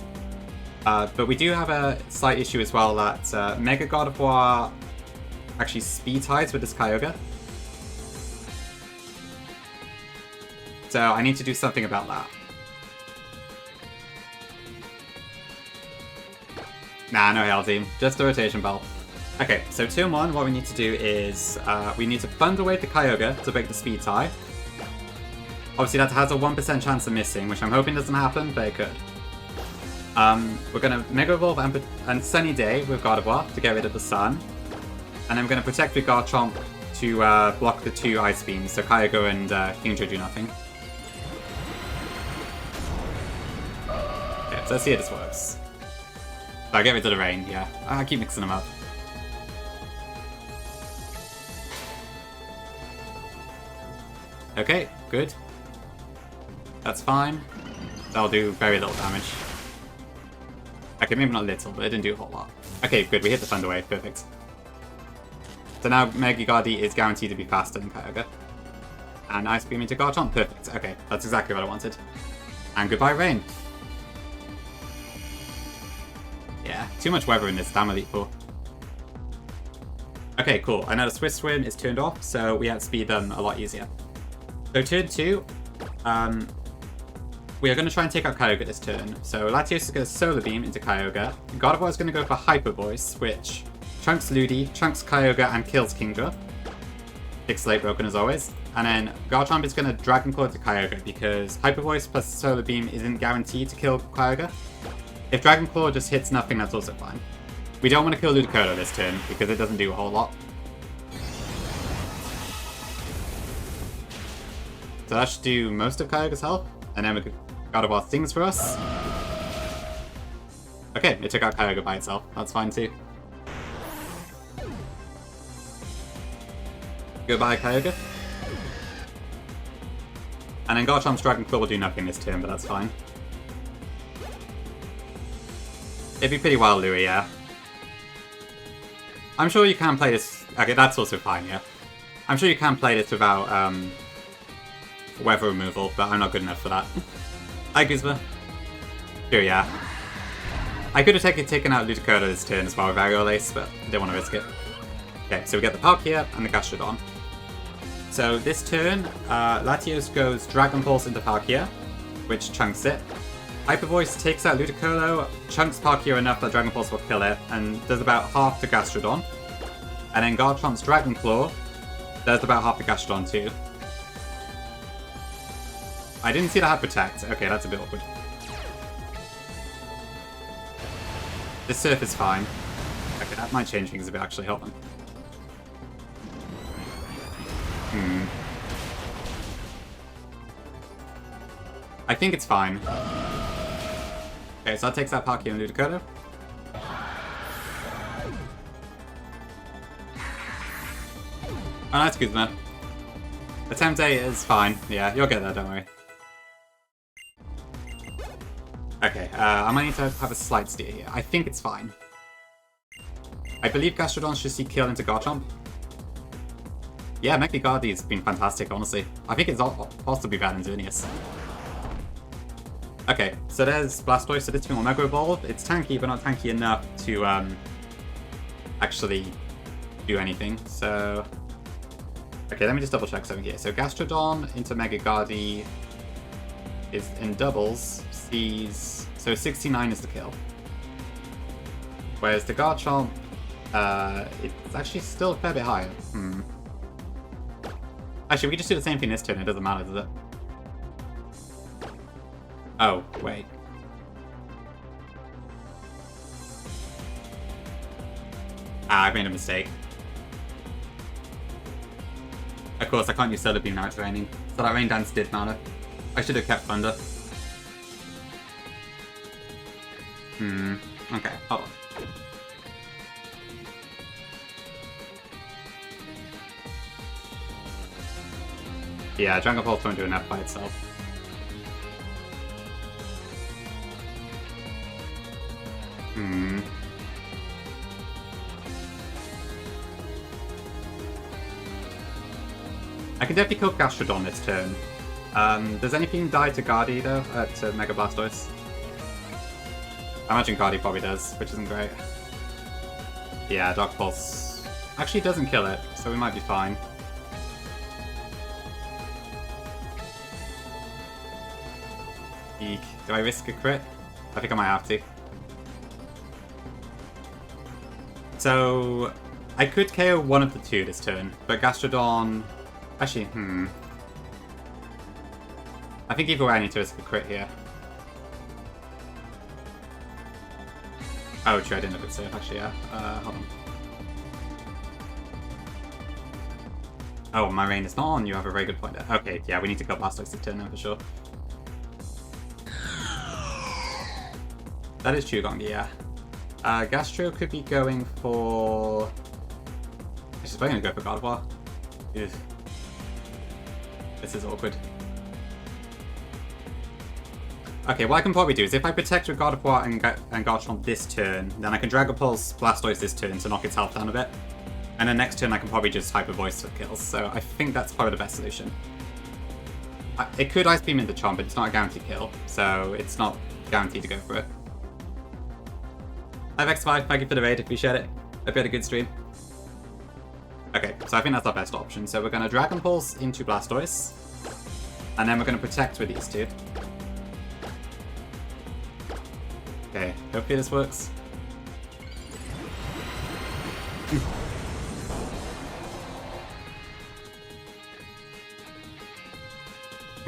But we do have a slight issue as well that Mega God of War actually speed hides with this Kyogre. So I need to do something about that. Nah, no Hail Team. Just a Rotation Bell. Okay, so turn 1, what we need to do is we need to Thunder Wave the Kyogre to break the speed tie. Obviously that has a 1% chance of missing, which I'm hoping doesn't happen, but it could. We're going to Mega Evolve and Sunny Day with Gardevoir to get rid of the sun. And then we're going to Protect with Garchomp to block the two Ice Beams, so Kyogre and Kingdra do nothing. Okay, so let's see how this works. So I get rid of the Rain, yeah. I keep mixing them up. Okay, good. That's fine. That'll do very little damage. Okay, maybe not little, but it didn't do a whole lot. Okay, good, we hit the Thunder Wave, perfect. So now Megigardi is guaranteed to be faster than Kyogre. And Ice Beam into Garchomp, perfect. Okay, that's exactly what I wanted. And goodbye, Rain. Yeah, too much weather in this, damn Elite Four. Okay, cool. I know the Swift Swim is turned off, so we outspeed them a lot easier. So turn 2, we are going to try and take out Kyogre this turn. So Latios is going to Solar Beam into Kyogre. Gardevoir is going to go for Hyper Voice, which chunks Ludi, chunks Kyogre, and kills Kingdra. Big Slate broken as always. And then Garchomp is going to Dragon Claw to Kyogre because Hyper Voice plus Solar Beam isn't guaranteed to kill Kyogre. If Dragon Claw just hits nothing, that's also fine. We don't want to kill Ludicolo this turn because it doesn't do a whole lot. So that should do most of Kyogre's health. And then we could Gardevoir Stings for us. Okay, it took out Kyogre by itself. That's fine too. Goodbye, Kyogre. And then Garchomp's Dragon Claw will do nothing this turn, but that's fine. It'd be pretty wild, Louis, yeah. I'm sure you can play this... Okay, that's also fine, yeah. I'm sure you can play this without weather removal, but I'm not good enough for that. Hi, Guzma. Sure, yeah. I could have taken out Ludicolo this turn as well with Aerial Ace, but I didn't want to risk it. Okay, so we get the Palkia and the Gastrodon. So this turn, Latios goes Dragon Pulse into Palkia, which chunks it. Hyper Voice takes out Ludicolo, chunks Palkia enough that Dragon Pulse will kill it, and does about half the Gastrodon. And then Garchomp's Dragon Claw does about half the Gastrodon too. I didn't see that have Protect. Okay, that's a bit awkward. This Surf is fine. Okay, that might change things a bit, actually. Hold on. I think it's fine. Okay, so that takes out Palkia and Ludicolo. Oh, nice Kuzma. Attempt 8 is fine. Yeah, you'll get there, don't worry. Okay, I might need to have a slight steer here. I think it's fine. I believe Gastrodon should see kill into Garchomp. Yeah, Mechagody's been fantastic, honestly. I think it's possibly better than Xerneas. Okay, so there's Blastoise, so this thing will Mega Evolve. It's tanky, but not tanky enough to actually do anything. So, okay, let me just double check something here. So Gastrodon into Megagody is in doubles, sees, so 69 is the kill. Whereas the Garchomp, it's actually still a fair bit higher. Actually, we can just do the same thing this turn, it doesn't matter, does it? Oh, wait. I've made a mistake. Of course, I can't use Solar Beam now, it's raining. So that Rain Dance did matter. I should have kept Thunder. Okay, hold on. Yeah, Dragon Ball won't do enough by itself. I can definitely kill Gastrodon this turn. Does anything die to Guardy though? To Mega Blastoise? I imagine Guardy probably does, which isn't great. Yeah, Dark Pulse actually doesn't kill it, so we might be fine. Eek. Do I risk a crit? I think I might have to. So, I could KO one of the two this turn, but Gastrodon... Actually, I think either way I need to risk a crit here. Oh, true, I didn't look at save, actually, yeah. Hold on. Oh, my rain is not on, you have a very good point there. Okay, yeah, we need to kill Blastoise this turn now for sure. That is Chugongi, yeah. Gastro could be going for... She's probably going to go for Gardevoir. Ugh. This is awkward. Okay, what I can probably do is if I protect with Gardevoir and Garchomp this turn, then I can Dragon Pulse Blastoise this turn to knock its health down a bit. And then next turn I can probably just Hyper Voice for kills, so I think that's probably the best solution. It could Ice Beam into Chomp, but it's not a guaranteed kill, so it's not guaranteed to go for it. Hi X5, thank you for the raid, appreciate it. Hope you had a good stream. Okay, so I think that's our best option. So we're going to Dragon Pulse into Blastoise, and then we're going to Protect with these two. Okay, hopefully this works.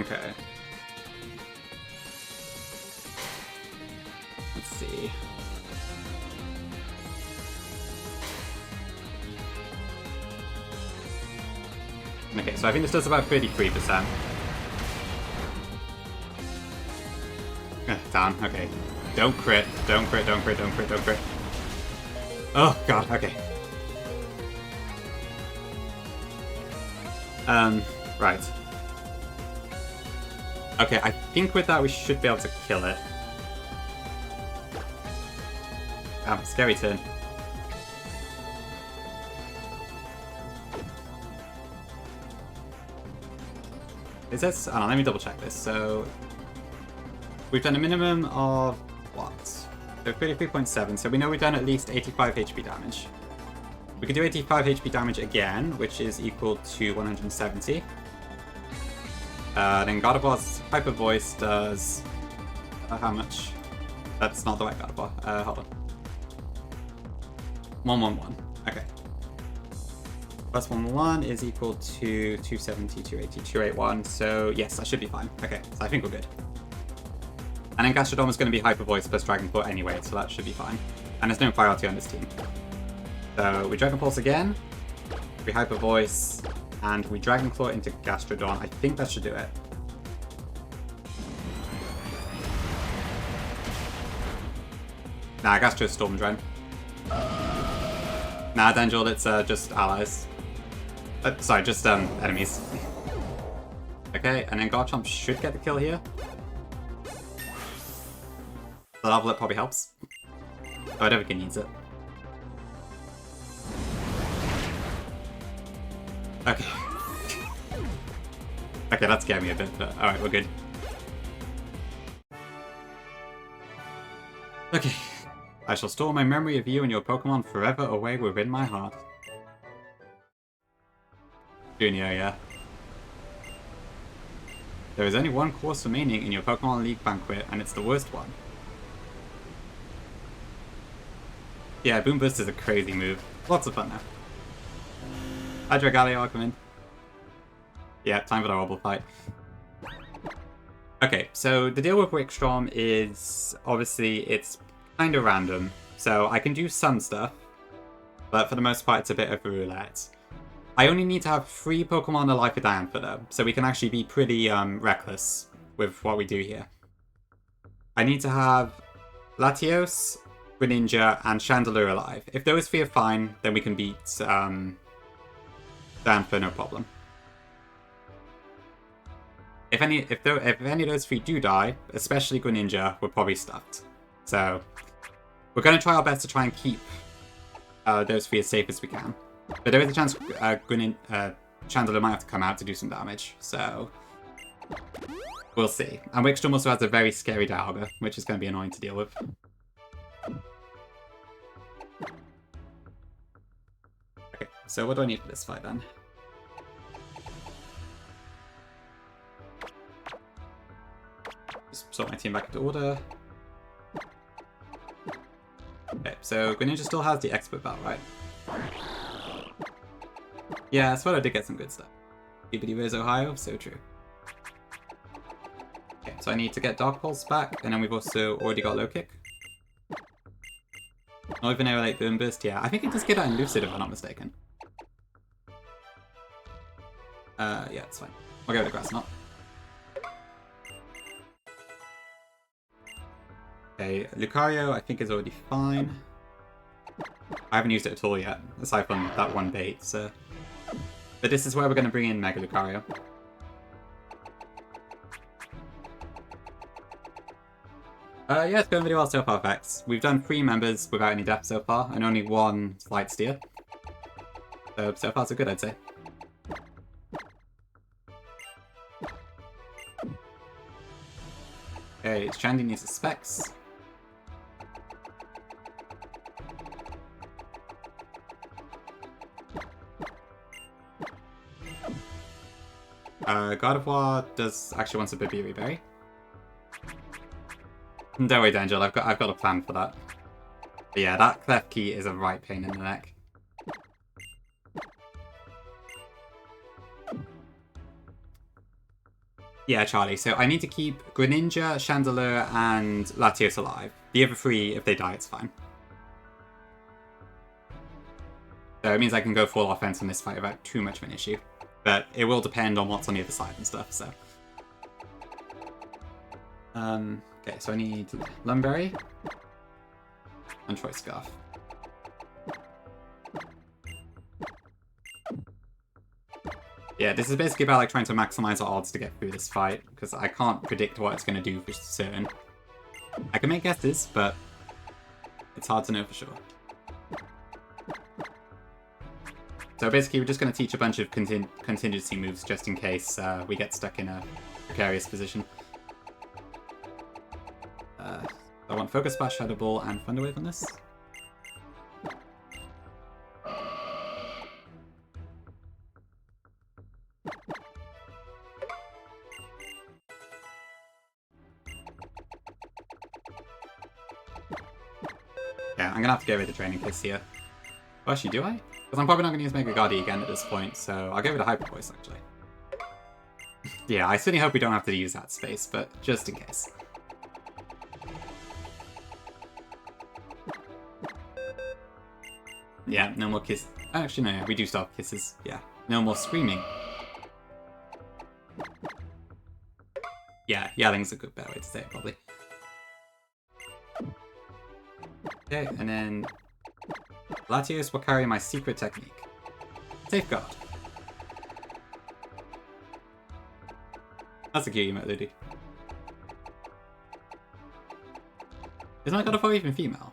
Okay. Let's see. Okay, so I think this does about 33%. Down, okay. Don't crit, don't crit, don't crit, don't crit, don't crit. Oh god, okay. Right. Okay, I think with that we should be able to kill it. Scary turn. Is this? Oh, let me double check this. So we've done a minimum of what? So 33.7. So we know we've done at least 85 HP damage. We can do 85 HP damage again, which is equal to 170. Then Gardevoir's Hyper Voice does how much? That's not the right Gardevoir. Hold on. 111. Okay. Plus 111 is equal to 270, 280, 281. So yes, that should be fine. Okay, so I think we're good. And then Gastrodon is going to be Hyper Voice plus Dragon Claw anyway, so that should be fine. And there's no priority on this team. So we Dragon Pulse again. We Hyper Voice. And we Dragon Claw into Gastrodon. I think that should do it. Nah, Gastro Storm Drain. Nah, Dangel, it's just allies. Sorry, just enemies. Okay, and then Garchomp should get the kill here. The Lavalette probably helps. Oh, I don't think he needs it. Okay. Okay, that scared me a bit, but alright, we're good. Okay. I shall store my memory of you and your Pokemon forever away within my heart. Junior, yeah. There is only one course remaining in your Pokemon League Banquet, and it's the worst one. Yeah, Boom Burst is a crazy move. Lots of fun now. Hi, Dragalia, welcome in. Yeah, time for the horrible fight. Okay, so the deal with Wickstrom is, obviously, it's kind of random. So I can do some stuff, but for the most part, it's a bit of a roulette. I only need to have 3 Pokemon alive for Diantha, though, so we can actually be pretty reckless with what we do here. I need to have Latios, Greninja, and Chandelure alive. If those 3 are fine, then we can beat Diantha, no problem. If any of those 3 do die, especially Greninja, we're probably stuffed. So we're going to try our best to try and keep those 3 as safe as we can. But there is a chance Chandelure might have to come out to do some damage, so we'll see. And Wickstrom also has a very scary Dialga, which is going to be annoying to deal with. Okay, so what do I need for this fight then? Just sort my team back into order. Okay, so Greninja still has the Expert Belt, right? Yeah, Swallow did get some good stuff. Skibidi Rose Ohio, so true. Okay, so I need to get Dark Pulse back, and then we've also already got Low Kick. Not even Aerolate Boom Burst, yeah. I think it does get that in Lucid if I'm not mistaken. Yeah, it's fine. I'll go with the Grass Knot. Okay, Lucario I think is already fine. I haven't used it at all yet, aside from that one bait, so... But this is where we're going to bring in Mega Lucario. Yeah, it's going really well so far, Vex. We've done 3 members without any deaths so far, and only 1 Slight Steer. So far so good, I'd say. Okay, Shandy needs a Specs. Gardevoir does actually wants a Babiri Berry. Don't worry, Dangel, I've got a plan for that. But yeah, that Clef Key is a right pain in the neck. Yeah, Charlie, so I need to keep Greninja, Chandelure, and Latios alive. The other 3, if they die, it's fine. So it means I can go full offense in this fight without too much of an issue. But it will depend on what's on the other side and stuff, so... okay, so I need Lumberry and Choice Scarf. Yeah, this is basically about like trying to maximize our odds to get through this fight, because I can't predict what it's going to do for certain. I can make guesses, but it's hard to know for sure. So basically, we're just going to teach a bunch of contingency moves just in case we get stuck in a precarious position. I want Focus Splash, Shadow Ball, and Thunder Wave on this. Yeah, I'm going to have to get rid of Training Kiss here. Well, actually, do I? Because I'm probably not going to use Mega Guardi again at this point, so I'll get rid of Hyper Voice, actually. Yeah, I certainly hope we don't have to use that space, but just in case. Yeah, no more kiss. Actually, no, yeah, we do still have kisses. Yeah, No more screaming. Yeah, yelling's a good better way to say it, probably. Okay, and then Latios will carry my secret technique. Safeguard. That's a cute emote, Ludi. Is my God of War even female?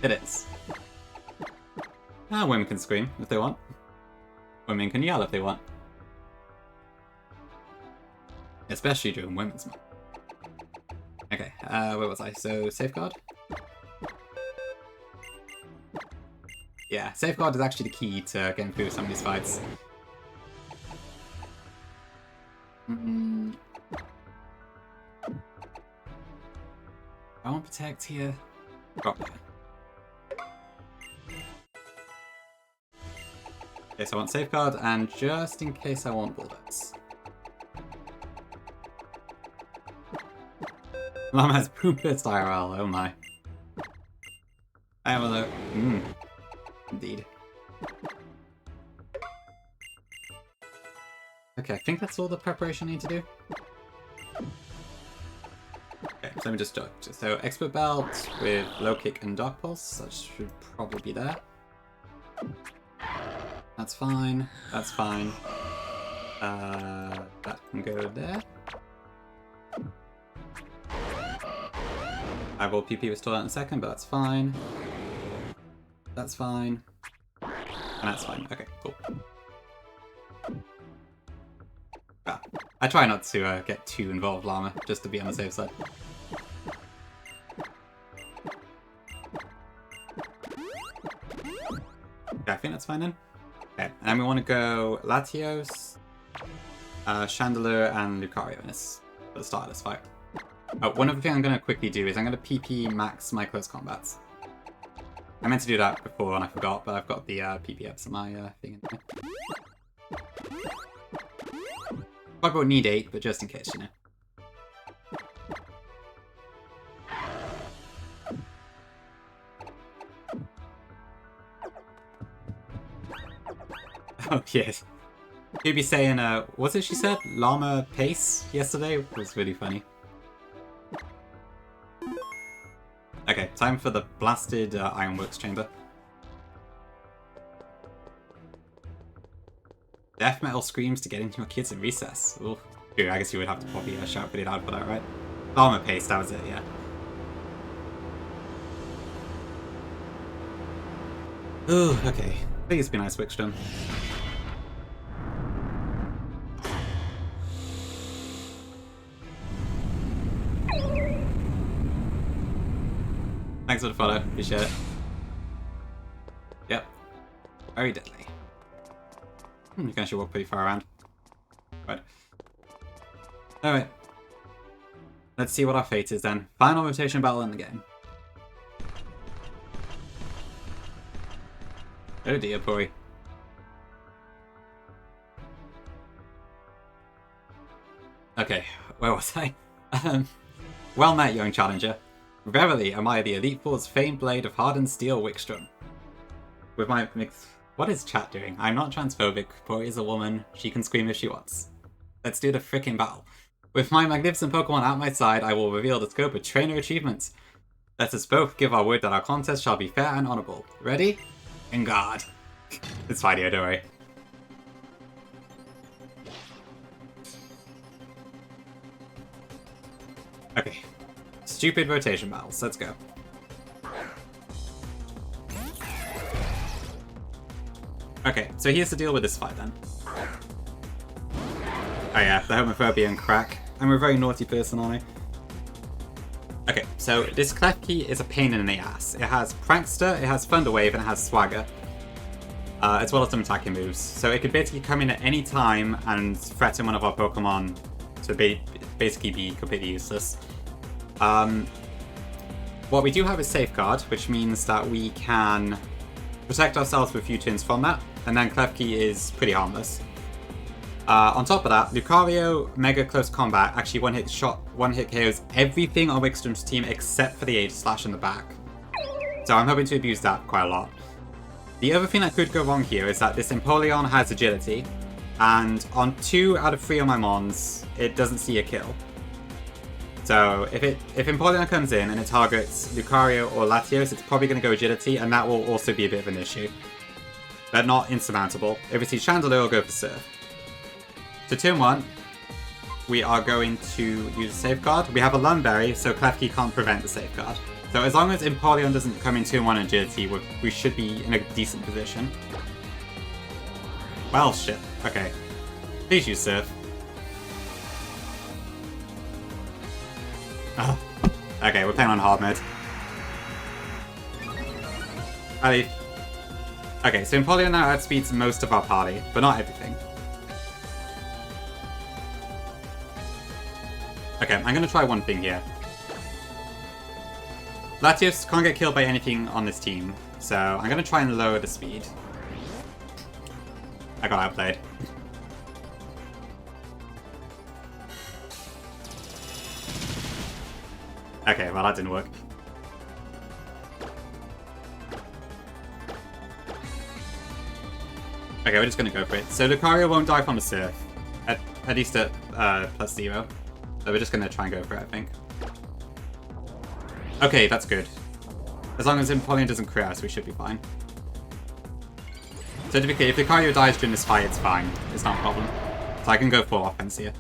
It is. Ah, women can scream if they want. Women can yell if they want. Especially during Women's Month. Okay, where was I? So, Safeguard? Yeah, Safeguard is actually the key to getting through some of these fights. I want Protect here. Drop there. Okay, so I want Safeguard, and just in case I want Bullets. Llama has Poopist IRL, oh my. I have a look. Indeed. Okay, I think that's all the preparation I need to do. Okay, so let me just duck. So, Expert Belt with Low Kick and Dark Pulse, that should probably be there. That's fine, that's fine. That can go there. I will PP restore that in a second, but that's fine. That's fine. And that's fine. Okay, cool. Ah, I try not to get too involved, Llama, just to be on the safe side. Okay, I think that's fine then. Okay, and then we want to go Latios, Chandelier, and Lucario in this for the start of this fight. One other thing I'm going to quickly do is I'm going to PP max my close combats. I meant to do that before and I forgot, but I've got the PP ups on my thing in there. Probably won't need 8, but just in case, you know. Oh, yes. You'd be saying, what's it she said? Llama Pace yesterday? It was really funny. Okay, time for the blasted Ironworks chamber. Death metal screams to get into your kids in recess. Ooh. Dude, I guess you would have to probably shout pretty loud for that, right? Llama Pace, that was it, yeah. Ooh, okay. Please be nice, Wickstrom. Thanks for the follow, appreciate it. Yep. Very deadly. You can actually walk pretty far around. Right. Alright. Let's see what our fate is then. Final rotation battle in the game. Oh dear, boy. Okay, where was I? Well met, young challenger. Verily am I the Elite Four's famed blade of hardened steel Wickstrom. With my mix... What is chat doing? I'm not transphobic. Pori is a woman. She can scream if she wants. Let's do the frickin' battle. With my magnificent Pokemon at my side, I will reveal the scope of trainer achievements. Let us both give our word that our contest shall be fair and honourable. Ready? In guard. It's fine here, don't worry. Okay. Stupid rotation battles. Let's go. Okay, so here's the deal with this fight then. Oh yeah, the homophobia and crack. I'm a very naughty person, aren't I? Okay, so this Klefki is a pain in the ass. It has Prankster, it has Thunder Wave, and it has Swagger. As well as some attacking moves. So it could basically come in at any time and threaten one of our Pokemon to basically be completely useless. What we do have is Safeguard, which means that we can protect ourselves with few turns from that, and then Klefki is pretty harmless. On top of that, Lucario Mega Close Combat actually one-hit KOs everything on Wickstrom's team except for the Aegis Slash in the back. So I'm hoping to abuse that quite a lot. The other thing that could go wrong here is that this Empoleon has Agility, And on 2 out of 3 of my mons, it doesn't see a kill. So if Empoleon comes in and it targets Lucario or Latios, it's probably going to go Agility, and that will also be a bit of an issue. But not insurmountable. If it sees Chandelure, it'll go for Surf. So turn 1, we are going to use a Safeguard. We have a Lunberry, so Klefki can't prevent the Safeguard. So as long as Empoleon doesn't come in turn 1 Agility, we should be in a decent position. Well, shit. Okay. Please use Surf. Oh. Okay, we're playing on hard mode. Okay, so Empoleon now outspeeds most of our party, but not everything. Okay, I'm gonna try one thing here. Latios can't get killed by anything on this team, so I'm gonna try and lower the speed. I got outplayed. Okay, well that didn't work. Okay, we're just gonna go for it. So Lucario won't die from the Surf, at least at +0. So we're just gonna try and go for it, I think. Okay, that's good. As long as Empoleon doesn't crit us, we should be fine. So to be clear, if Lucario dies during this fight, it's fine. It's not a problem. So I can go full offense here.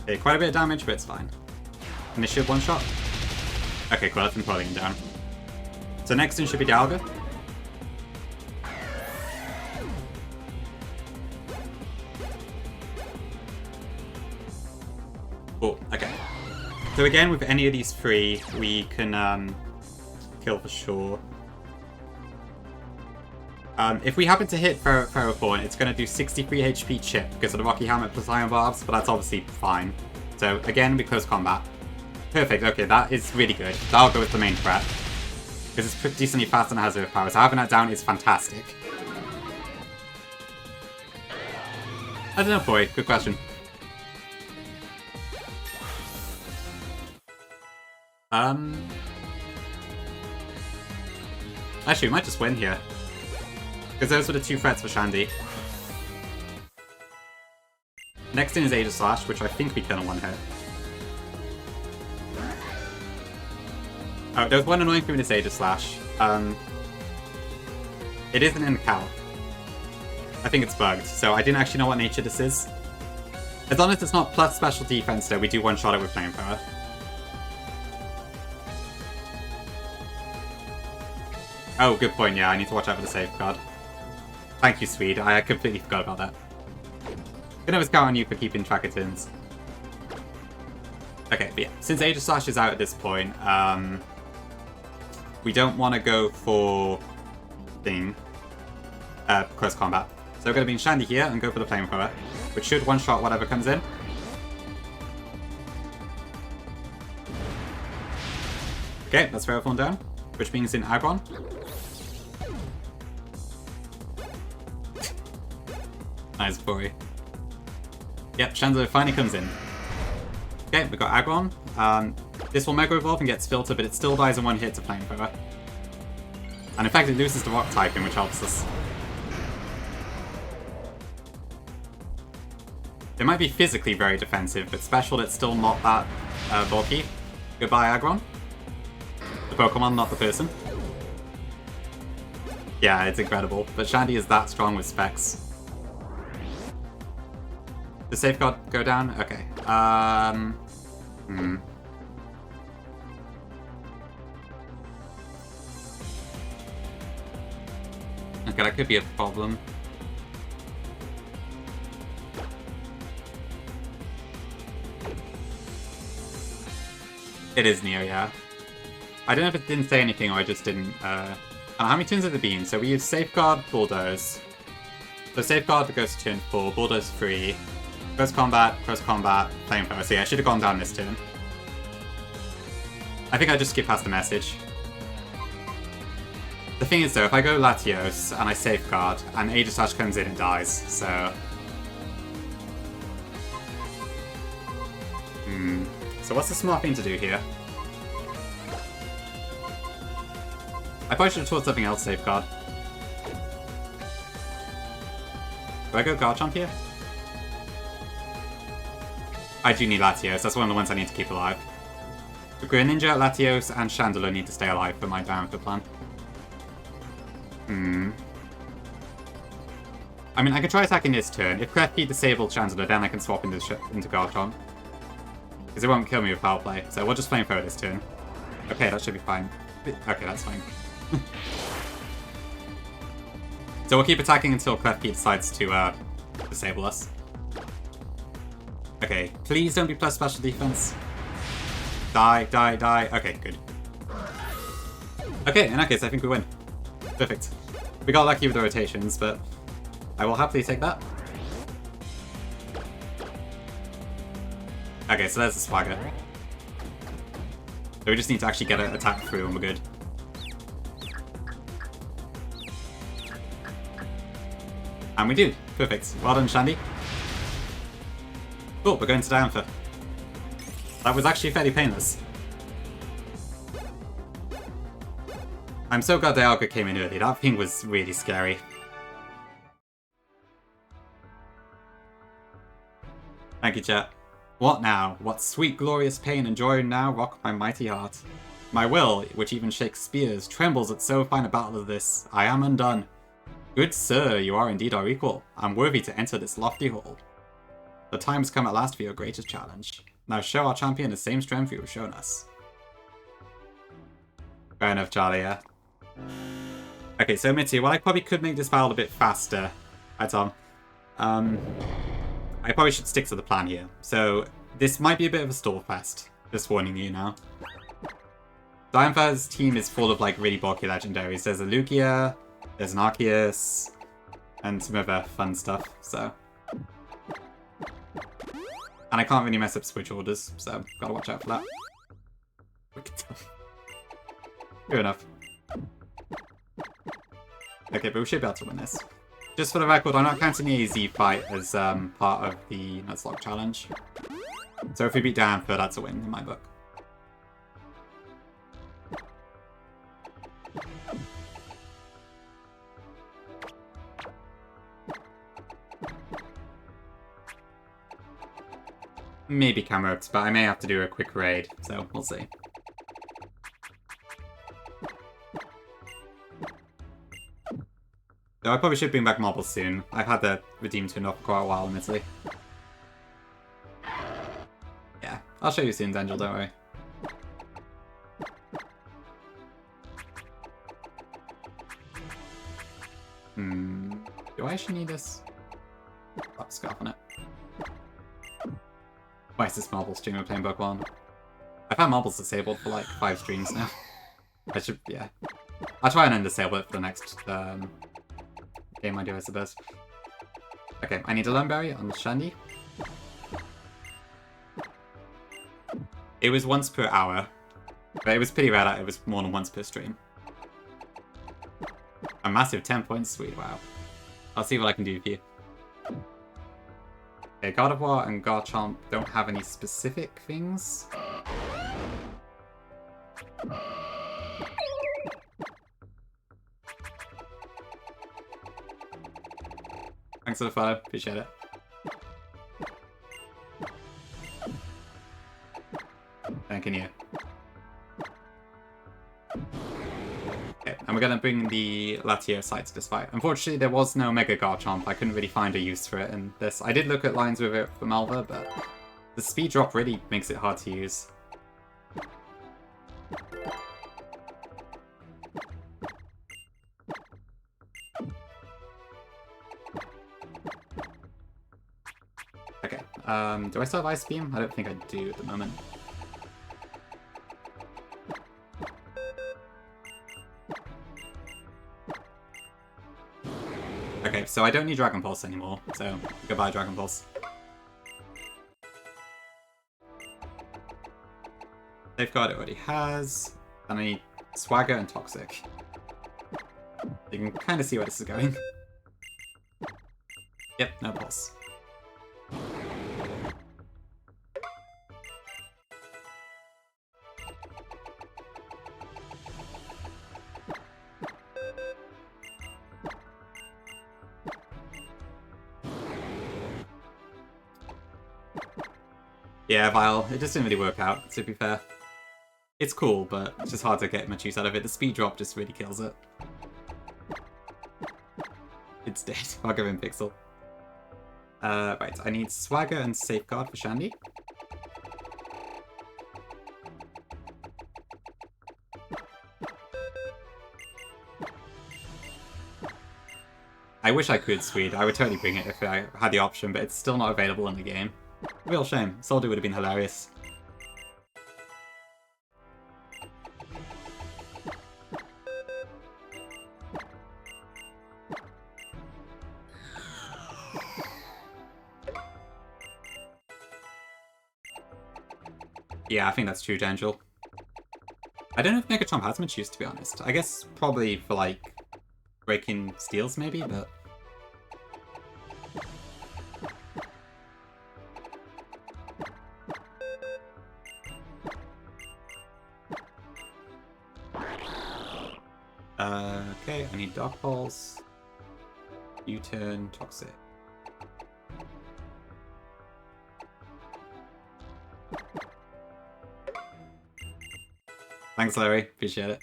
Okay, quite a bit of damage, but it's fine. And this should one-shot. Okay, cool, that's Empoleon down. So next in should be Dialga. Cool, okay. So again, with any of these 3, we can kill for sure. If we happen to hit Ferrothorn, it's going to do 63 HP chip because of the Rocky Helmet plus Iron Barbs, but that's obviously fine. So again, we close combat. Perfect, okay, that is really good. That'll go with the main threat. Because it's decently fast and has overpower, so having that down is fantastic. I don't know, boy. Good question. Actually, we might just win here. Because those were the 2 threats for Shandy. Next in is Aegis Slash, which I think we kill in 1 hit. Oh, there was one annoying thing with this Aegis Slash. It isn't in the Cal. I think it's bugged, so I didn't actually know what nature this is. As long as it's not plus special defense though, we do one-shot it with Flamethrower. Oh, good point, yeah, I need to watch out for the safeguard. Thank you, Swede, I completely forgot about that. Can always count on you for keeping track of turns. Okay, but yeah, since Aegis Slash is out at this point, we don't want to go for close combat. So we're going to be in Shandy here and go for the Flamethrower, which should one-shot whatever comes in. Okay, that's Ferrothorn down, which means in Aggron. Nice, Bori. Yep, Chandelure finally comes in. Okay, we got Aggron. This will Mega Evolve and gets Filter, but it still dies in 1 hit to Flamethrower. And in fact, it loses the Rock typing, which helps us. It might be physically very defensive, but special it's still not that bulky. Goodbye, Aggron. The Pokemon, not the person. Yeah, it's incredible, but Shandy is that strong with specs. The Safeguard go down? Okay. Okay, that could be a problem. It is Neo, yeah. I don't know if it didn't say anything or I just didn't. How many turns have there been? So we use Safeguard, Bulldoze. So Safeguard goes to turn 4, Bulldoze 3. Close combat, Flamethrower. So yeah, I should have gone down this turn. I think I just skipped past the message. The thing is though, if I go Latios and I Safeguard, and Aegis Slash comes in and dies, so... So what's the smart thing to do here? I probably should have taught something else safeguard. Do I go Garchomp here? I do need Latios. That's one of the ones I need to keep alive. Greninja, Latios, and Chandelure need to stay alive for my Diamond plan. I mean, I could try attacking this turn. If Klefki disables Chandelure, then I can swap into Garchomp. Because it won't kill me with Power Play. So we'll just Flamethrower this turn. Okay, that should be fine. Okay, that's fine. So we'll keep attacking until Klefki decides to disable us. Okay, please don't be plus special defense. Die, die, die. Okay, good. Okay, in that case, I think we win. Perfect. We got lucky with the rotations, but I will happily take that. Okay, so there's the Swagger. So we just need to actually get an attack through and we're good. And we do. Perfect. Well done, Shandy. Cool, we're going to Diantha. That was actually fairly painless. I'm so glad Dialga came in early. That thing was really scary. Thank you, chat. What now? What sweet glorious pain and joy now rock my mighty heart. My will, which even shakes spears, trembles at so fine a battle as this. I am undone. Good sir, you are indeed our equal, and worthy to enter this lofty hall. The time has come at last for your greatest challenge. Now show our champion the same strength you have shown us. Fair enough, Charlie, yeah. Okay, so Mitty, well, I probably could make this battle a bit faster. Hi, Tom. I probably should stick to the plan here. So, this might be a bit of a stall fest. Just warning you now. Diantha's team is full of, like, really bulky legendaries. There's a Lugia, there's an Arceus, and some other fun stuff, so... And I can't really mess up switch orders, so gotta watch out for that. Good enough. Okay, but we should be able to win this. Just for the record, I'm not counting the AZ fight as part of the Nuzlocke challenge. So if we beat Diantha, that's a win in my book. Maybe Camerox, but I may have to do a quick raid, so we'll see. So I probably should bring back Marbles soon. I've had the Redeem turned off for quite a while, admittedly. Yeah, I'll show you soon, Angel, don't worry. Do I actually need this? Oh, scarf on it. Why is this Marble streamer playing Pokemon? I've had Marbles disabled for like 5 streams now. I should, yeah. I'll try and undisable it for the next game I do, I suppose. Okay, I need a Lumberry on Shandy. It was once per hour, but it was pretty rare that it was more than once per stream. A massive 10 points, sweet, wow. I'll see what I can do for you. Okay, Gardevoir and Garchomp don't have any specific things. Thanks for the follow, appreciate it. Thanking you. Okay, and we're gonna bring the Latios side to this fight. Unfortunately, there was no Mega Garchomp. I couldn't really find a use for it in this. I did look at lines with it for Malva, but the speed drop really makes it hard to use. Okay, do I still have Ice Beam? I don't think I do at the moment. Okay, so I don't need Dragon Pulse anymore, so goodbye Dragon Pulse. Safeguard it already has, and I need Swagger and Toxic. You can kind of see where this is going. Yep, no Pulse. Yeah, Vile. It just didn't really work out, to be fair. It's cool, but it's just hard to get much use out of it. The speed drop just really kills it. It's dead. I'll give him Pixel. Right, I need Swagger and Safeguard for Shandy. I wish I could Swede. I would totally bring it if I had the option, but it's still not available in the game. Real shame. Soldier would have been hilarious. Yeah, I think that's true, Angel. I don't know if Megatron has much use, to be honest. I guess probably for, like, breaking steals, maybe, but... Okay, I need Dark Pulse. U-turn, Toxic. Thanks, Larry. Appreciate it.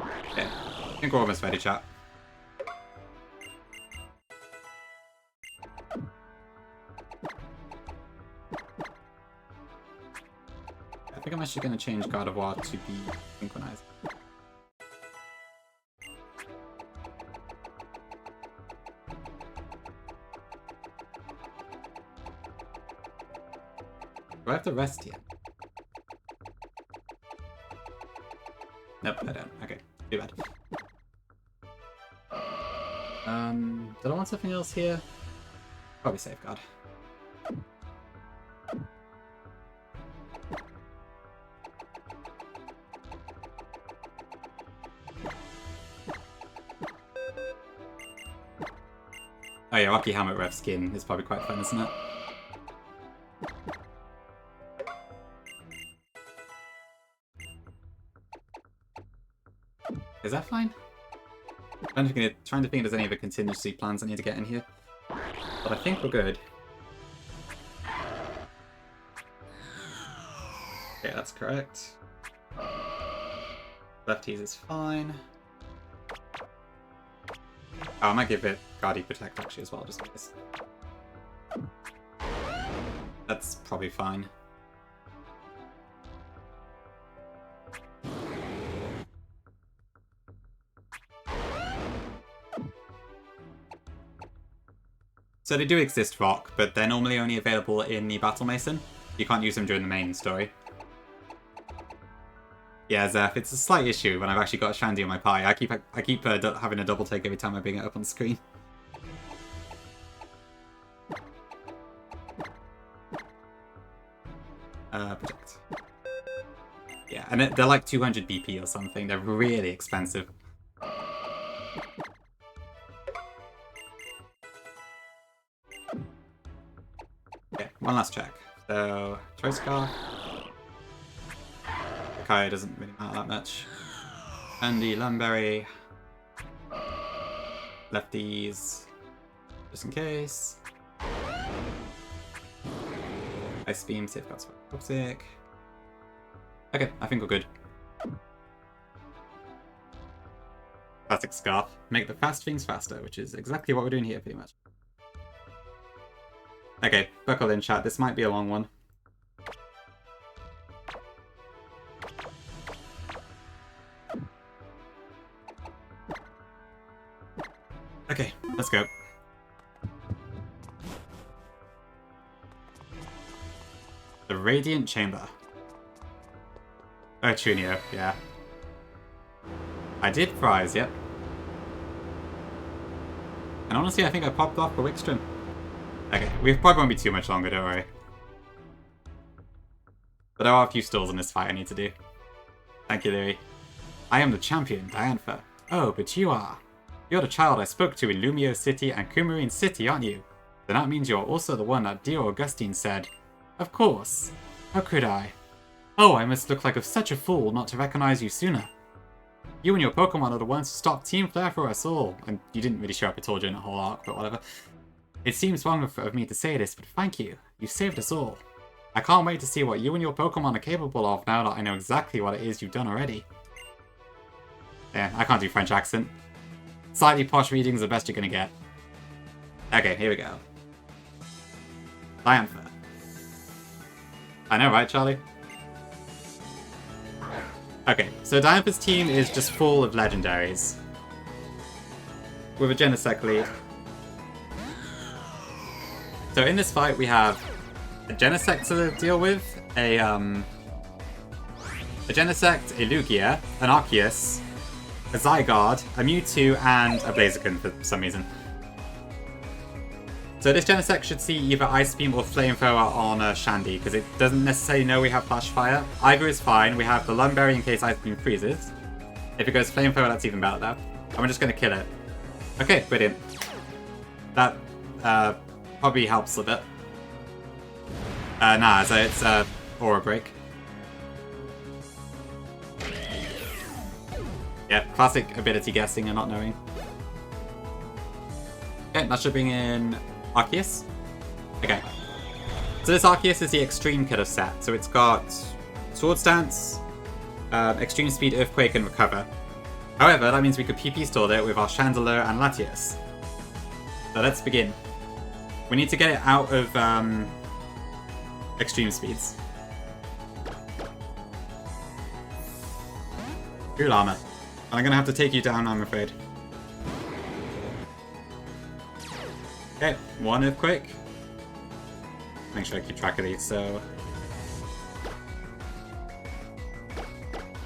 Okay, I think we're almost ready, chat. I think I'm actually going to change God of War to be synchronized. Do I have to rest yet? Nope, I don't. Okay, too bad. Did I want something else here? Probably Safeguard. Oh yeah, Rocky Helmet Rev skin is probably quite fun, isn't it? Is that fine? I'm trying to think if there's any other contingency plans I need to get in here. But I think we're good. Okay, that's correct. Lefties is fine. Oh, I might give it Guardy Protect actually as well, just in case. That's probably fine. So they do exist, Rock, but they're normally only available in the Battle Mason. You can't use them during the main story. Yeah, Zeph, it's a slight issue when I've actually got a Shandy on my pie. I keep having a double take every time I bring it up on the screen. Protect. Yeah, and they're like 200 BP or something. They're really expensive. Okay, one last check. So, Choice Scar. Kai doesn't really matter that much. Andy, Lumberry. Lefties. Just in case. Ice Beam, Safeguards for Toxic. Okay, I think we're good. Classic Scarf. Make the fast things faster, which is exactly what we're doing here, pretty much. Okay, buckle in, chat. This might be a long one. Okay, let's go. The Radiant Chamber. Oh, Trunio, yeah. I did fries, yep. And honestly, I think I popped off for Wickstrom. Okay, we probably won't be too much longer, don't worry. But there are a few stalls in this fight I need to do. Thank you, Louis. I am the champion, Diantha. Oh, but you are. You're the child I spoke to in Lumio City and Coumarine City, aren't you? Then that means you're also the one that dear Augustine said. Of course. How could I? Oh, I must look like such a fool not to recognize you sooner. You and your Pokemon are the ones who stopped Team Flare for us all. And you didn't really show up at all during the whole arc, but whatever. It seems wrong of me to say this, but thank you. You saved us all. I can't wait to see what you and your Pokemon are capable of now that I know exactly what it is you've done already. Yeah, I can't do French accent. Slightly posh reading's the best you're gonna get. Okay, here we go. Diantha. I know, right, Charlie? Okay, so Diantha's team is just full of legendaries. With a Genesect lead. So in this fight we have a Genesect to deal with, a Genesect, a Lugia, an Arceus, a Zygarde, a Mewtwo, and a Blaziken for some reason. So this Genesect should see either Ice Beam or Flamethrower on Shandy, because it doesn't necessarily know we have Flash Fire. Either is fine. We have the Lumberry in case Ice Beam freezes. If it goes Flamethrower, that's even better though. And we're just going to kill it. Okay, brilliant. That probably helps a bit. Nah, so it's Aura Break. Yeah, classic ability guessing and not knowing. Okay, that should bring in Arceus. Okay. So this Arceus is the Extreme Killer set. So it's got Sword Stance, Extreme Speed, Earthquake, and Recover. However, that means we could PP Stall it with our Chandelure and Latias. So let's begin. We need to get it out of Extreme Speeds. Cool armor. I'm gonna have to take you down, I'm afraid. Okay, one Earthquake. Make sure I keep track of these, so...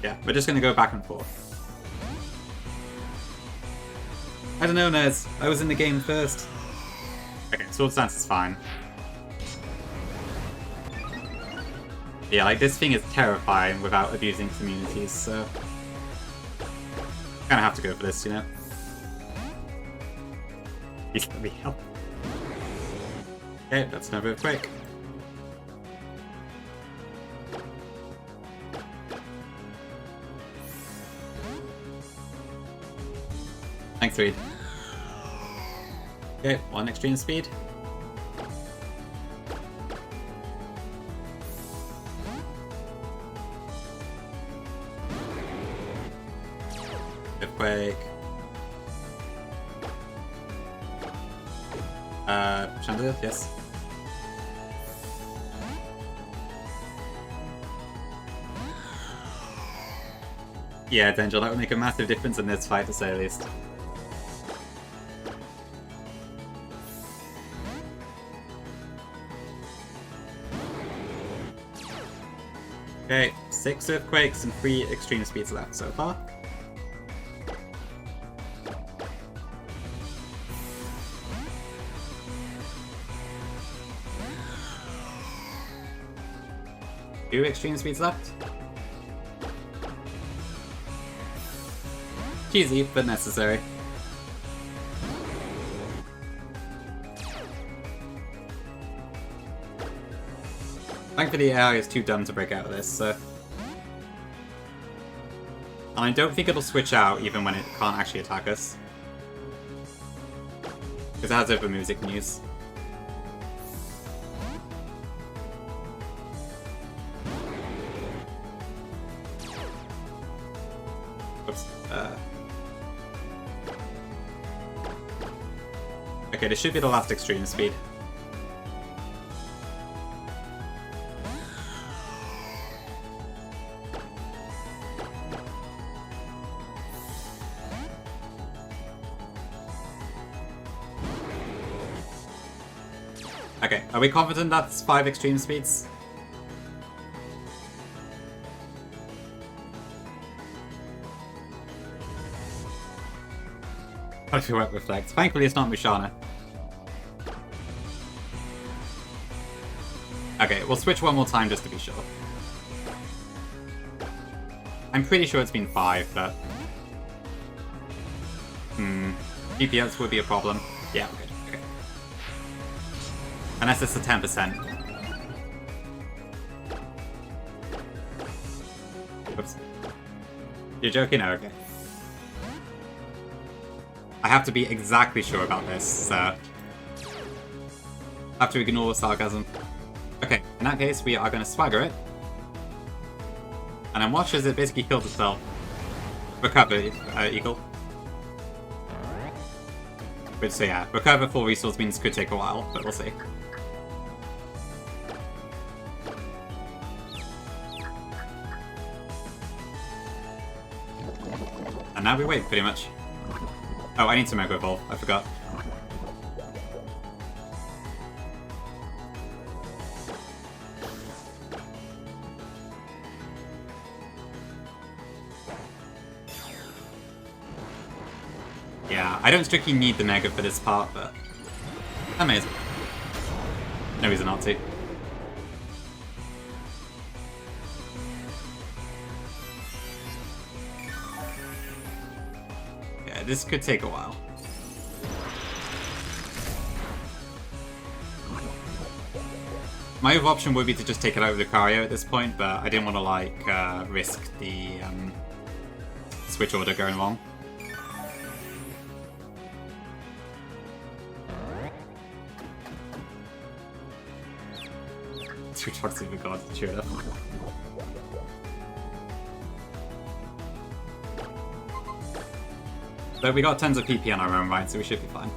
yeah, we're just gonna go back and forth. I don't know, Nez. I was in the game first. Okay, Sword Stance is fine. Yeah, like, this thing is terrifying without abusing communities, so... kinda have to go for this, you know? Please let me help. Okay, that's never quick. Thanks, Reed. Okay, one Extreme Speed. Earthquake. Chandelier, yes. Yeah, Dangel, that would make a massive difference in this fight, to say the least. Okay, 6 Earthquakes and 3 Extreme Speeds left so far. Two Extreme Speeds left. Cheesy, but necessary. Thankfully, the AI is too dumb to break out of this, so... and I don't think it'll switch out even when it can't actually attack us. Because it has other moves it can use. Oops. Okay, this should be the last Extreme Speed. Okay, are we confident that's 5 Extreme Speeds? What if you won't reflect? Thankfully it's not Mushana. Okay, we'll switch one more time just to be sure. I'm pretty sure it's been 5, but... DPS would be a problem. Yeah, we're good. Okay. Unless it's a 10%. Oops. You're joking? Oh, okay. I have to be exactly sure about this, so... I have to ignore sarcasm. Okay, in that case, we are going to swagger it. And then watch as it basically kills itself. Recover, Eagle. Which, so yeah, recover full resource means could take a while, but we'll see. And now we wait, pretty much. Oh, I need to Mega Evolve, I forgot. Yeah, I don't strictly need the Mega for this part, but... Amazing. No reason not to. Yeah, this could take a while. My other option would be to just take it out with Lucario at this point, but I didn't want to, like, risk the switch order going wrong. Switch order super god, sure enough. But we got tons of PP on our own right, so we should be fine.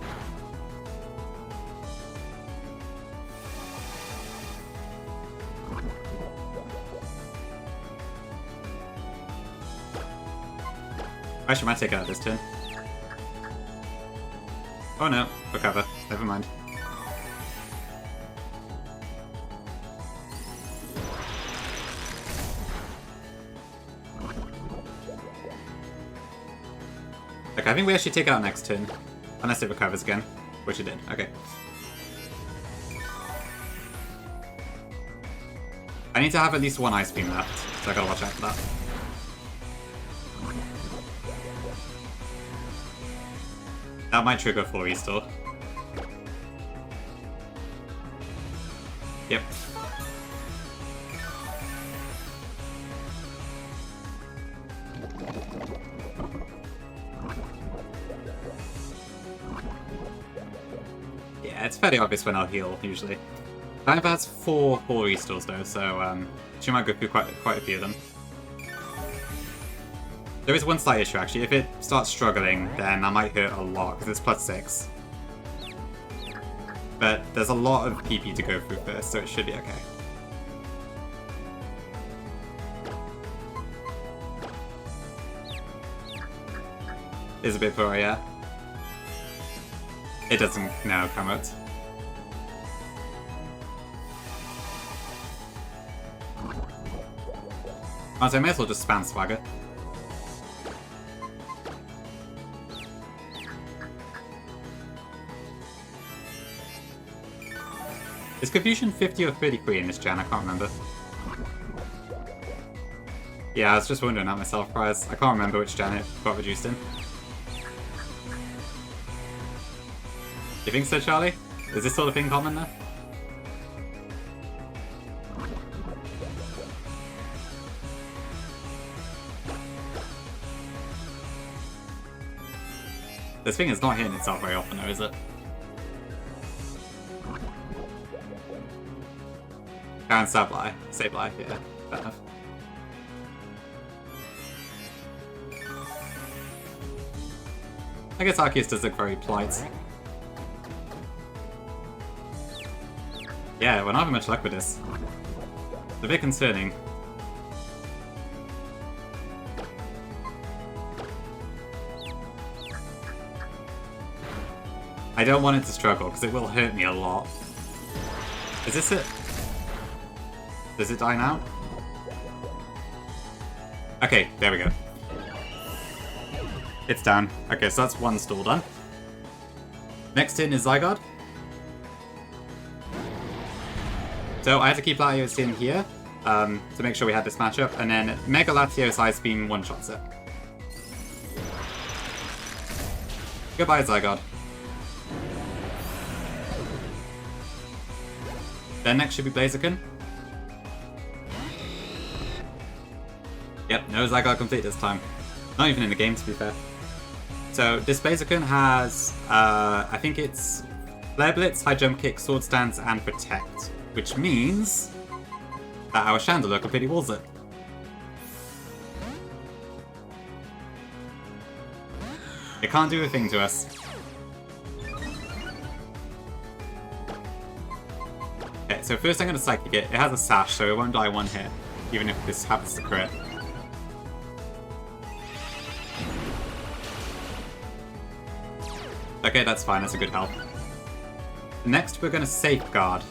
Actually, might take it out this turn. Oh no, recover. Never mind. Okay, I think we actually take it out next turn. Unless it recovers again. Which it did. Okay. I need to have at least one Ice Beam left, so I gotta watch out for that. That might trigger full restore. Yep. Yeah, it's fairly obvious when I'll heal, usually. Dive has 4 full restores though, so she might go through quite a few of them. There is one slight issue actually. If it starts struggling, then I might hurt a lot, because it's +6. But there's a lot of PP to go through first, so it should be okay. Is a bit poor, yeah. It doesn't now come out. Oh, so I may as well just spam Swagger. Is Confusion 50 or 33 in this gen? I can't remember. Yeah, I was just wondering that myself, Prize. I can't remember which gen it got reduced in. You think so, Charlie? Is this sort of thing common there? This thing is not hitting itself very often though, is it? And Sableye. Sableye, yeah. Fair enough. I guess Arceus does look very polite. Yeah, we're not having much luck with this. It's a bit concerning. I don't want it to struggle, because it will hurt me a lot. Is this it? Does it die now? Okay, there we go. It's down. Okay, so that's one stall done. Next turn is Zygarde. So I had to keep Latios in here to make sure we had this matchup, and then Mega Latios Ice Beam one-shots it. Goodbye, Zygarde. Then next should be Blaziken. Yep, no Zygarde complete this time. Not even in the game, to be fair. So this Blaziken has, I think it's Flare Blitz, High Jump Kick, Sword Stance, and Protect. Which means that our Chandelure completely walls it. It can't do a thing to us. Okay, so first I'm going to Psychic it. It has a Sash, so it won't die one hit, even if this happens to crit. Okay, that's fine. That's a good help. Next, we're going to Safeguard.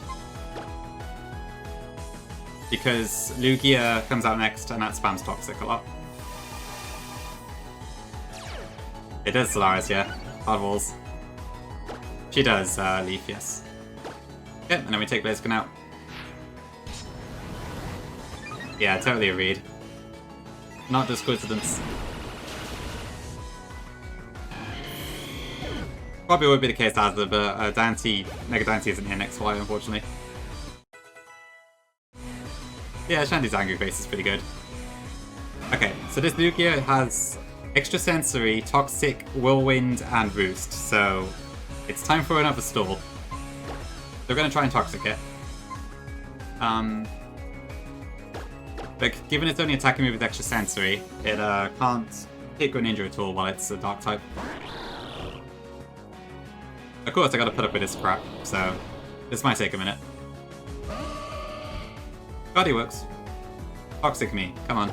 Because Lugia comes out next, and that spams Toxic a lot. It does Solaris, yeah. Hard walls. She does Leaf, yes. Yep, and then we take Blaziken out. Yeah, totally a read. Not just coincidence. Probably would be the case as the but Mega Dante isn't here next while, unfortunately. Yeah, Shandy's Angry Face is pretty good. Okay, so this Lugia has Extra Sensory, Toxic, Whirlwind, and Roost, so it's time for another stall. They're going to try and Toxic it. But given it's only attacking me with Extra Sensory, it can't hit Greninja at all while it's a Dark type. Of course, I gotta put up with this crap, so this might take a minute. God, he works. Toxic me, come on.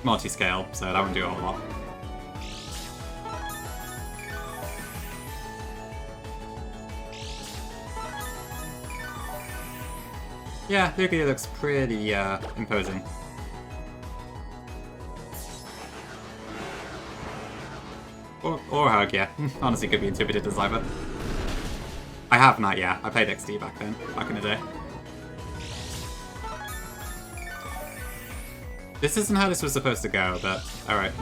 Multi-scale, so that won't do a whole lot. Yeah, Lugia looks pretty imposing. Or Hug, yeah. Honestly, could be interpreted as either. I have not, yeah. I played XD back then, back in the day. This isn't how this was supposed to go, but alright.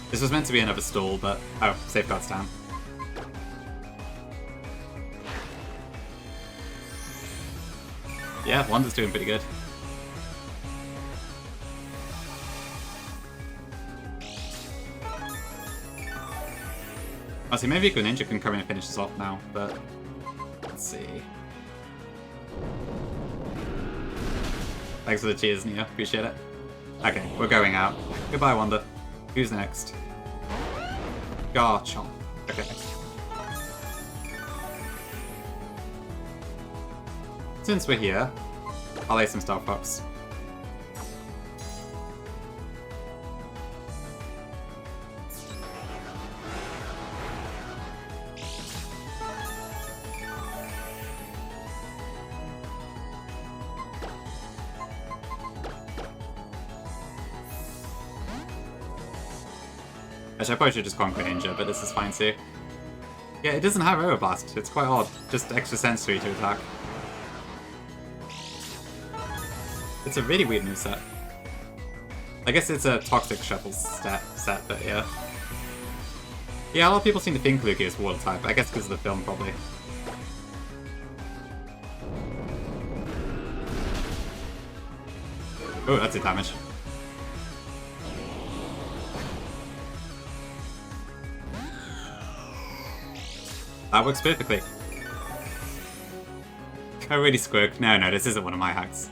This was meant to be another stall, but... Oh, Safeguard's down. Yeah, Wanda's doing pretty good. Honestly, maybe Greninja can come in and finish this off now, but... Let's see... Thanks for the cheers, Nia. Appreciate it. Okay, we're going out. Goodbye, Wanda. Who's next? Garchomp. Okay. Since we're here, I'll lay some Star Fox. Actually, I probably should just conquer Ninja, but this is fine too. Yeah, it doesn't have Aeroblast. It's quite odd. Just extra sensory to attack. It's a really weird moveset. I guess it's a Toxic Shuffle set, but yeah. Yeah, a lot of people seem to think Lugia is Water type. I guess because of the film, probably. Oh, that's a damage. That works perfectly. I really squirked. No, this isn't one of my hacks.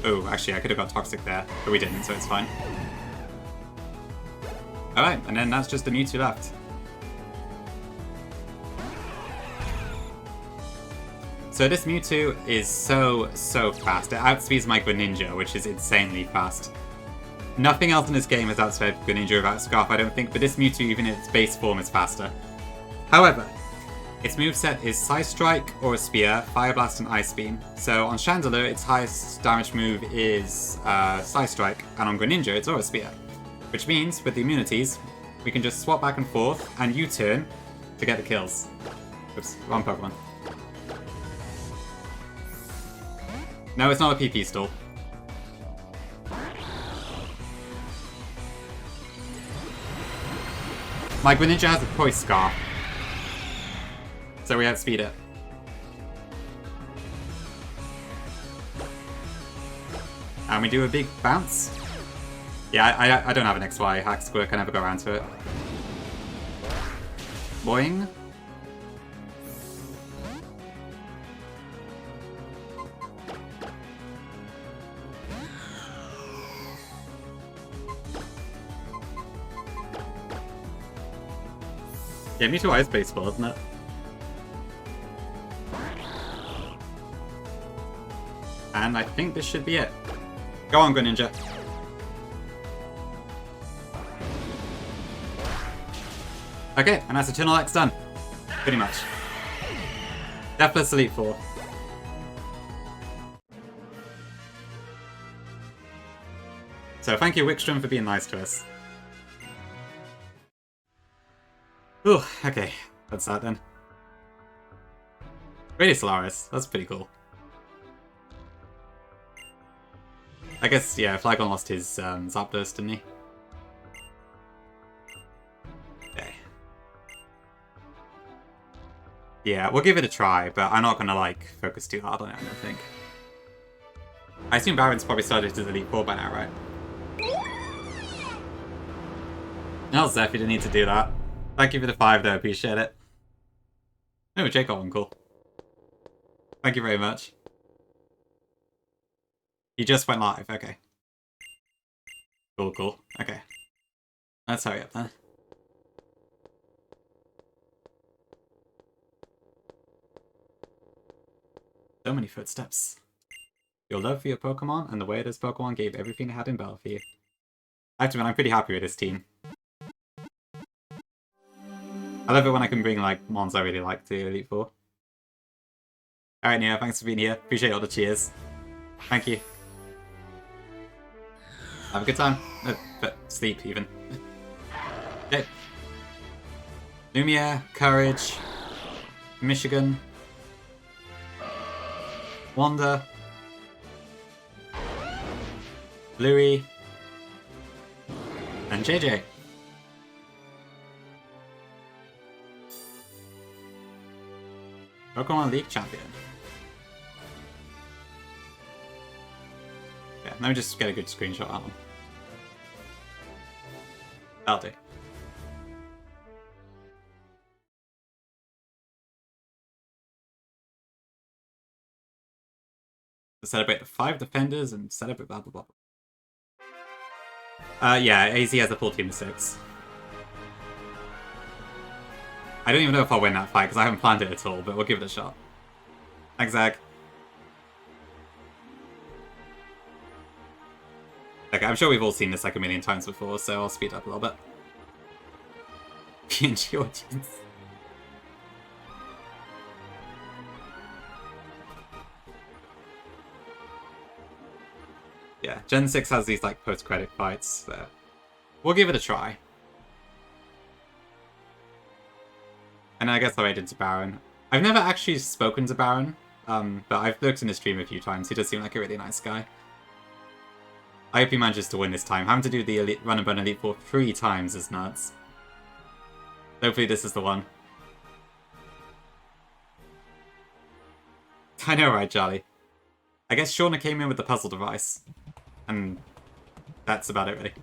Oh, actually, I could have got Toxic there, but we didn't, so it's fine. Alright, and then that's just the Mewtwo left. So this Mewtwo is so fast. It outspeeds my Greninja, which is insanely fast. Nothing else in this game has outsped Greninja without Scarf, I don't think, but this Mewtwo, even in its base form, is faster. However, its moveset is Psy Strike or a Spear, Fire Blast and Ice Beam. So on Chandelure, its highest damage move is Psy Strike, and on Greninja, it's Aura Spear. Which means, with the immunities, we can just swap back and forth and U-turn to get the kills. Oops, wrong Pokemon. No, it's not a PP stall. My Greninja has a Poise Scarf, so we outspeed it. And we do a big bounce. Yeah, I don't have an XY hack squirt, I never go around to it. Boing. Yeah, Mewtwo is baseball, isn't it? And I think this should be it. Go on, Greninja. Okay, and that's Eternal X done. Pretty much. Deathless Elite Four. So thank you, Wickstrom, for being nice to us. Ooh, okay. That's that then. Radio Solaris. That's pretty cool. I guess, yeah, Flygon lost his Zapdos, didn't he? Okay. Yeah, we'll give it a try, but I'm not gonna, like, focus too hard on it, I don't think. I assume Baron's probably started to Elite Four by now, right? No, Zeph, you didn't need to do that. Thank you for the 5, though, appreciate it. Oh, Jake got one, cool. Thank you very much. You just went live, okay. Cool, cool, okay. Let's hurry up then. So many footsteps. Your love for your Pokemon and the way this Pokemon gave everything it had in battle for you. I have to admit, I'm pretty happy with this team. I love it when I can bring, like, mons I really like to Elite Four. Alright, Nia, thanks for being here. Appreciate all the cheers. Thank you. Have a good time. But sleep, even. Okay. Lumiere, Courage, Michigan, Wanda, Louis, and JJ. Pokemon League Champion. Yeah, let me just get a good screenshot of that one. That'll do. To celebrate the 5 defenders and celebrate blah blah blah. Yeah, AZ has a full team of 6. I don't even know if I'll win that fight because I haven't planned it at all, but we'll give it a shot. Thanks, Zag. Okay, I'm sure we've all seen this like a million times before, so I'll speed up a little bit. PNG audience. Yeah, Gen 6 has these like post-credit fights, so we'll give it a try. And I guess I'll wait into Baron. I've never actually spoken to Baron, but I've looked in his stream a few times. He does seem like a really nice guy. I hope he manages to win this time. Having to do the Elite Run and Burn Elite Four 3 times is nuts. Hopefully this is the one. I know, right, Charlie? I guess Shauna came in with the puzzle device. And that's about it, really.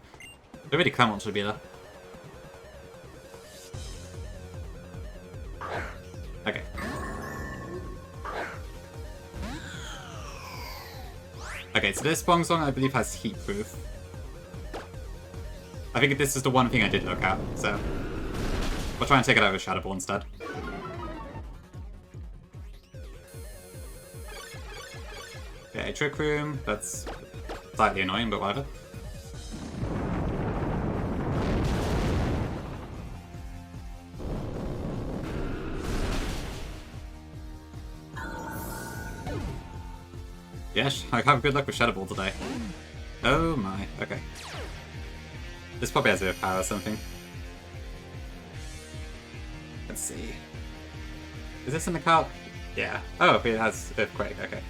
But really, Clement should be there. Okay. Okay, so this Bong Song I believe has heat proof. I think this is the one thing I did look at, so we'll try and take it out with Shadow Ball instead. Okay, Trick Room, that's slightly annoying, but whatever. Yes, I have good luck with Shadow Ball today. Oh my, okay. This probably has a bit of power or something. Let's see. Is this in the cart? Yeah. Oh, it has Earthquake, okay.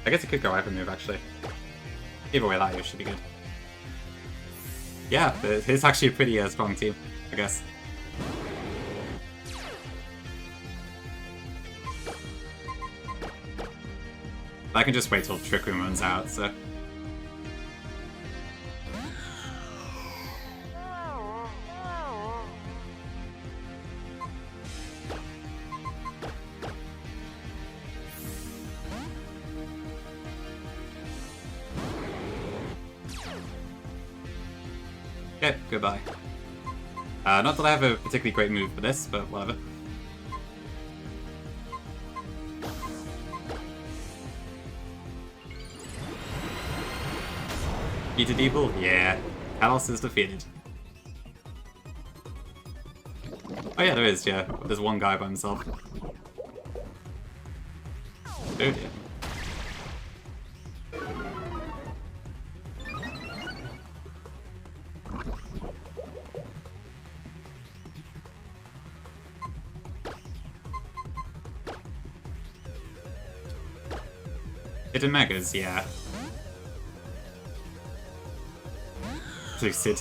I guess it could go Hyper Move, actually. Either way, that should be good. Yeah, it's actually a pretty strong team. I guess. I can just wait till Trick Room runs out, so... Okay, goodbye. Not that I have a particularly great move for this, but whatever. Defeated evil? Yeah. Kalos is defeated. Oh yeah, there is, yeah. There's one guy by himself. Oh dear. Hidden Megas, yeah. Lucid.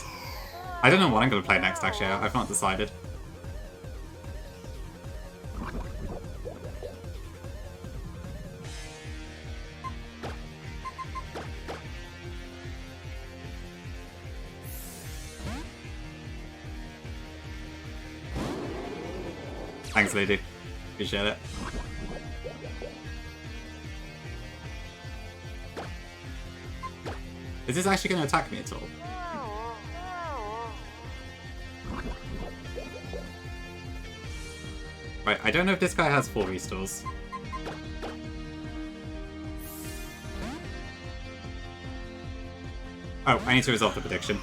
I don't know what I'm going to play next, actually. I've not decided. Thanks, lady. Appreciate it. Is this actually going to attack me at all? Right, I don't know if this guy has full restores. Oh, I need to resolve the prediction.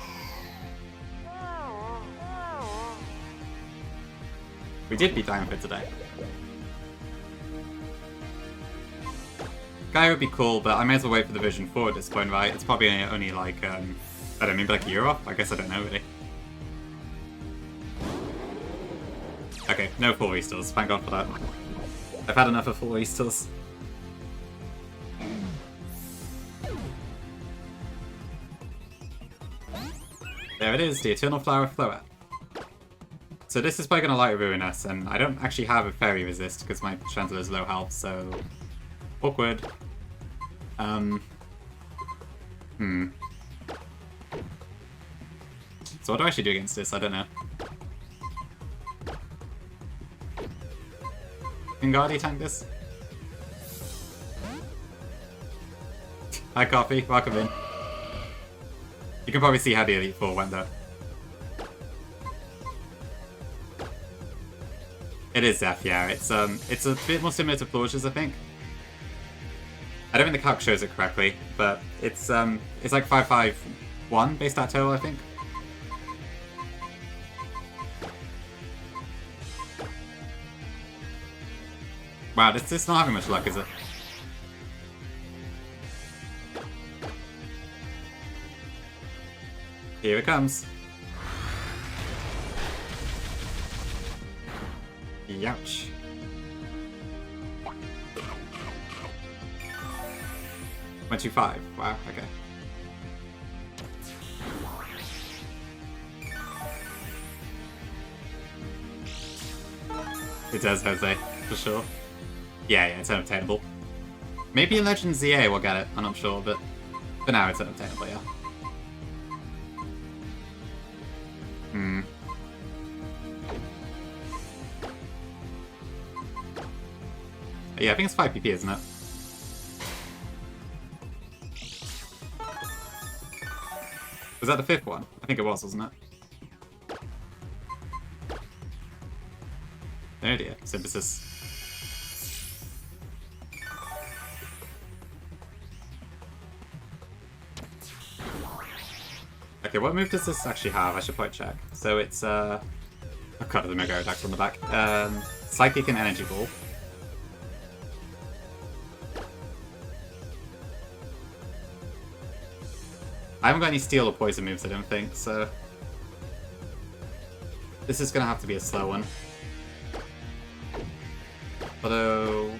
We did beat Diamond today. Guy would be cool, but I may as well wait for the Vision 4 at this point, right? It's probably only like, I don't know, maybe like a year off? I guess I don't know, really. Okay, no full restores. Thank God for that. I've had enough of full restores. There it is, the Eternal Flower Float. So this is probably going to Light Ruin us, and I don't actually have a Fairy Resist because my Chandler is low health, so... Awkward. So what do I actually do against this? I don't know. Can Guardy tank this? Hi, Coffee. Welcome in. You can probably see how the Elite Four went, though. It is Zeph, yeah. It's a bit more similar to Plorges, I think. I don't think the calc shows it correctly, but it's like 551 base stat total, I think. Wow, this is not having much luck, is it? Here it comes. Youch. Went too 5. Wow, okay. It does, Jose, for sure. Yeah, it's unobtainable. Maybe in Legend ZA we'll get it, I'm not sure, but for now it's unobtainable, yeah. Yeah, I think it's 5 PP, isn't it? Was that the 5th one? I think it was, wasn't it? Oh dear, Synthesis. Okay, what move does this actually have? I should probably check. So it's, oh god, the Mega Attack's on the back. Psychic and Energy Ball. I haven't got any Steel or Poison moves, I don't think, so... This is gonna have to be a slow one. Although...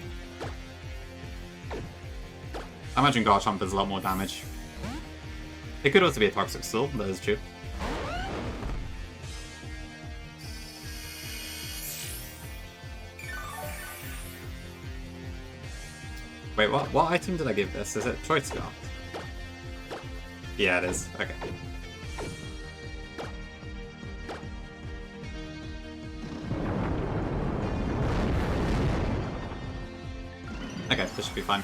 I imagine Garchomp does a lot more damage. It could also be a Toxic Soul, that is true. Wait, what item did I give this? Is it Choice Scarf? Yeah, it is. Okay. Okay, this should be fine.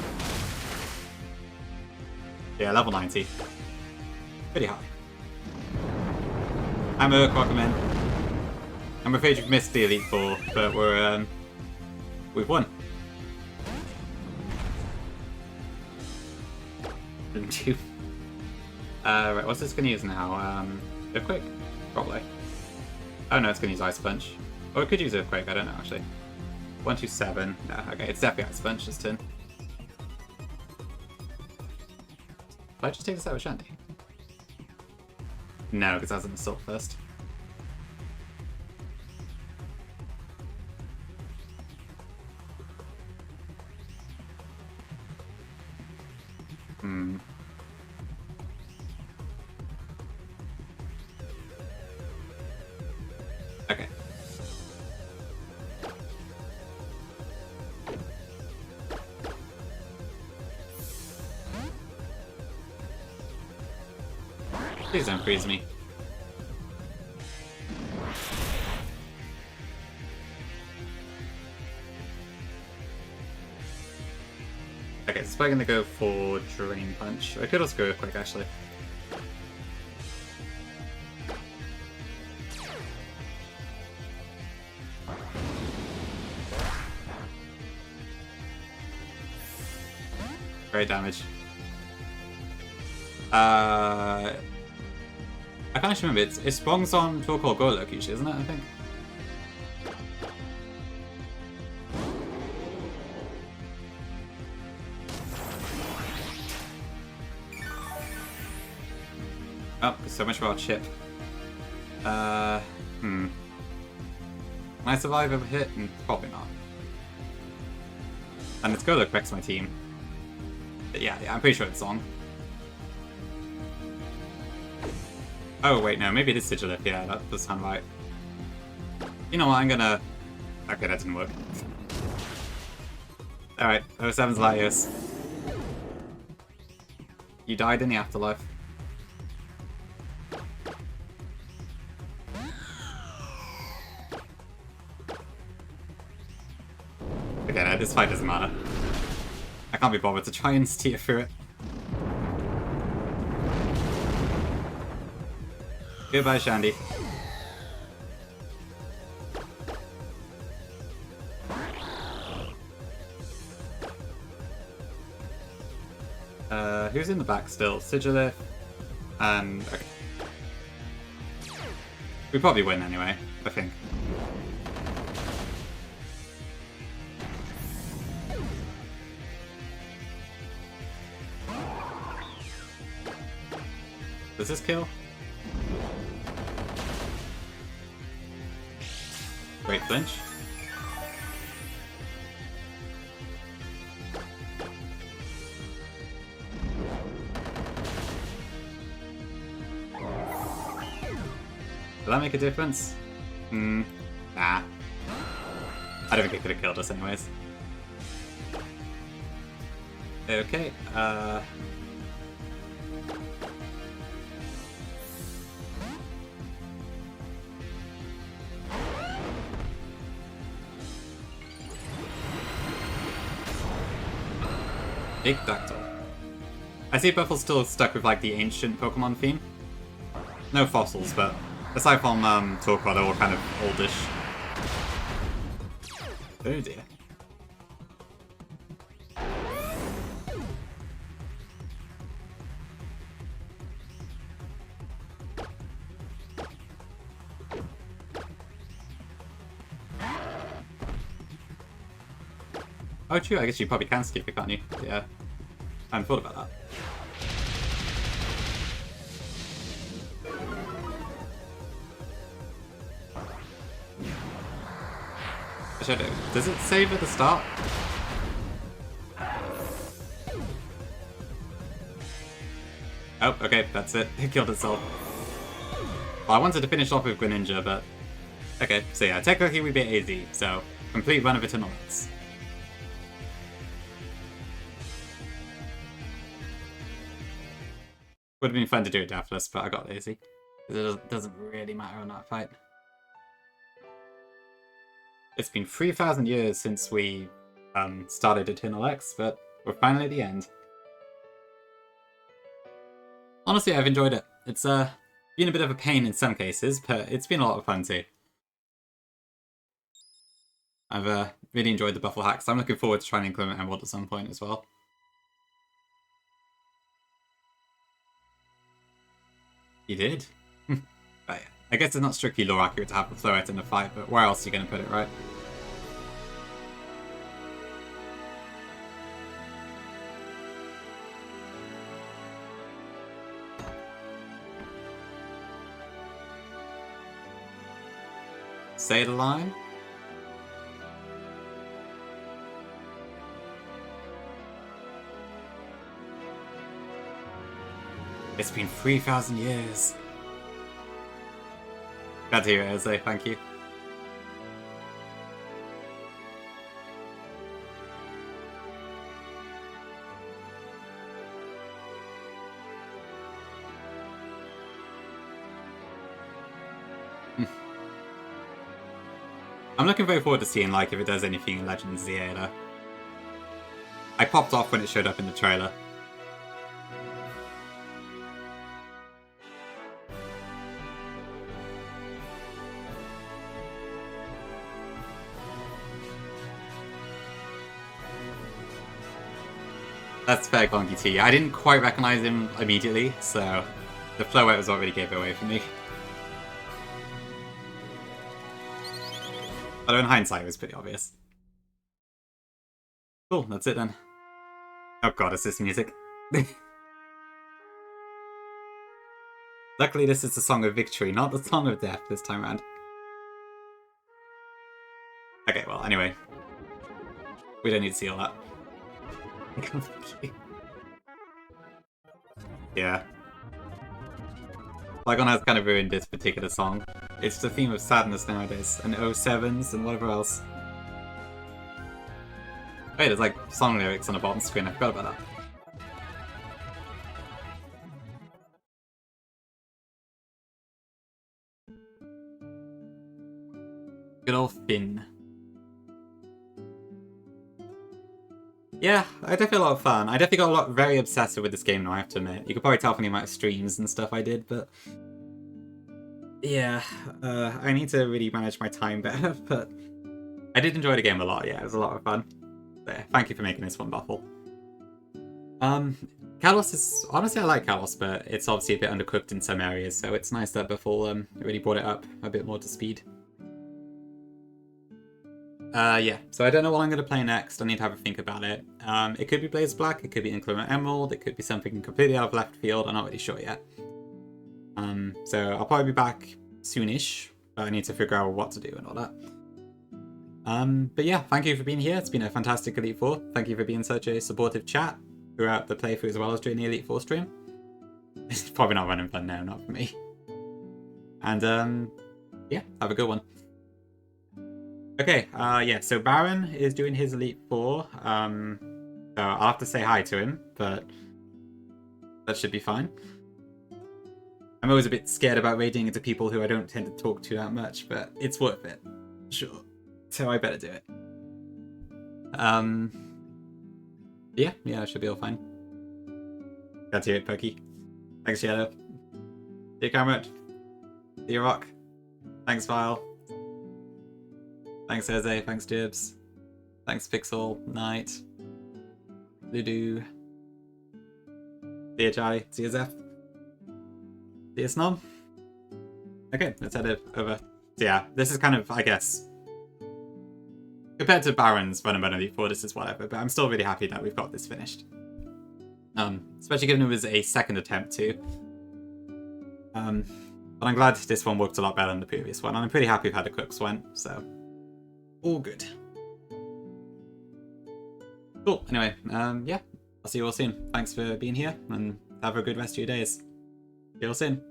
Yeah, level 90. Pretty high. Hammer, Quackerman. I'm afraid you've missed the Elite Four, but we've won. Right, what's this gonna use now? Earthquake? Probably. Oh no, it's gonna use Ice Punch. Or it could use Earthquake, I don't know actually. 127. No, okay, it's definitely Ice Punch this turn. Did I just take this out with Shandy? No, because I was in the Assault first. Okay. Please don't freeze me. Okay, so I'm gonna go for Drain Punch. I could also go Earthquake actually. Great damage. I can't actually remember. It spawns on Torque or Golok usually, isn't it? I think. Oh, so much about chip. Can I survive a hit? Probably not. And it's Golok wrecks my team. But yeah, I'm pretty sure it's on. Oh wait, no, maybe it is Sigilith. Yeah, that does sound right. You know what? I'm gonna. Okay, that didn't work. All right, 07's Latios. You died in the afterlife. Okay, no, this fight doesn't matter. I can't be bothered to try and steer through it. Goodbye, Shandy. Who's in the back still? Sigilith. And... okay. We probably win anyway, I think. Does this kill? Great flinch. Will that make a difference? Nah. I don't think it could have killed us anyways. Okay, Big Dactyl. I see Buffle's still stuck with like the ancient Pokemon theme. No fossils, but aside from Torquato, they're all kind of oldish. Oh dear. Oh true, I guess you probably can skip it, can't you? Yeah. I hadn't thought about that. Actually, I don't. Does it save at the start? Oh, okay, that's it. It killed itself. Well, I wanted to finish off with Greninja, but... okay, so yeah, technically we beat AZ, so complete run of Eternal Lights. Would have been fun to do it deathless, but I got lazy. It doesn't really matter on that fight. It's been 3,000 years since we started Eternal X, but we're finally at the end. Honestly, I've enjoyed it. It's been a bit of a pain in some cases, but it's been a lot of fun too. I've really enjoyed the buffle hacks. I'm looking forward to trying to implement Emerald at some point as well. You did? But yeah, I guess it's not strictly lore accurate to have the Floette in a fight, but where else are you going to put it, right? Say the line. It's been 3,000 years. Glad to hear it, Jose. Thank you. I'm looking very forward to seeing like if it does anything in Legends ZA. I popped off when it showed up in the trailer. That's fair, Gonky T. I didn't quite recognize him immediately, so the Floette was what really gave it away for me. Although in hindsight, it was pretty obvious. Cool, that's it then. Oh god, it's this music. Luckily, this is the Song of Victory, not the Song of Death this time around. Okay, well, anyway. We don't need to see all that. Yeah. Flygon has kind of ruined this particular song. It's the theme of sadness nowadays, and 07s and whatever else. Wait, there's like song lyrics on the bottom screen, I forgot about that. Good old Finn. Yeah, I definitely had a lot of fun. I definitely got very obsessive with this game now, I have to admit. You could probably tell from the amount of streams and stuff I did, but... yeah, I need to really manage my time better, but... I did enjoy the game a lot, yeah, it was a lot of fun. So, yeah, thank you for making this one buffle. Kalos is... honestly, I like Kalos, but it's obviously a bit undercooked in some areas, so it's nice that buffle really brought it up a bit more to speed. Yeah, so I don't know what I'm going to play next. I need to have a think about it. It could be Blaze Black, it could be Inclement Emerald, it could be something completely out of left field. I'm not really sure yet. So I'll probably be back soonish, but I need to figure out what to do and all that. But yeah, thank you for being here. It's been a fantastic Elite Four. Thank you for being such a supportive chat throughout the playthrough as well as during the Elite Four stream. It's probably not running fun now, not for me. And yeah, have a good one. Okay, yeah, so Baron is doing his Elite Four. So I'll have to say hi to him, but that should be fine. I'm always a bit scared about raiding into people who I don't tend to talk to that much, but it's worth it. Sure. So I better do it. Yeah, I should be all fine. Glad to hear it, Pokey. Thanks, Shadow. See you, Cameron. See you, Rock. Thanks, Vile. Thanks, Jose. Thanks, Jibs. Thanks, Pixel. Night. Ludu. See you, Charlie. See you, Zeph. See you, Snob. Okay, let's head over. So yeah, this is kind of, I guess, compared to Baron's Run and Run Elite Four, this is whatever, but I'm still really happy that we've got this finished. Especially given it was a second attempt too. But I'm glad this one worked a lot better than the previous one, and I'm pretty happy with how the cooks went, so all good. Cool, anyway, yeah, I'll see you all soon. Thanks for being here, and have a good rest of your days. See you all soon.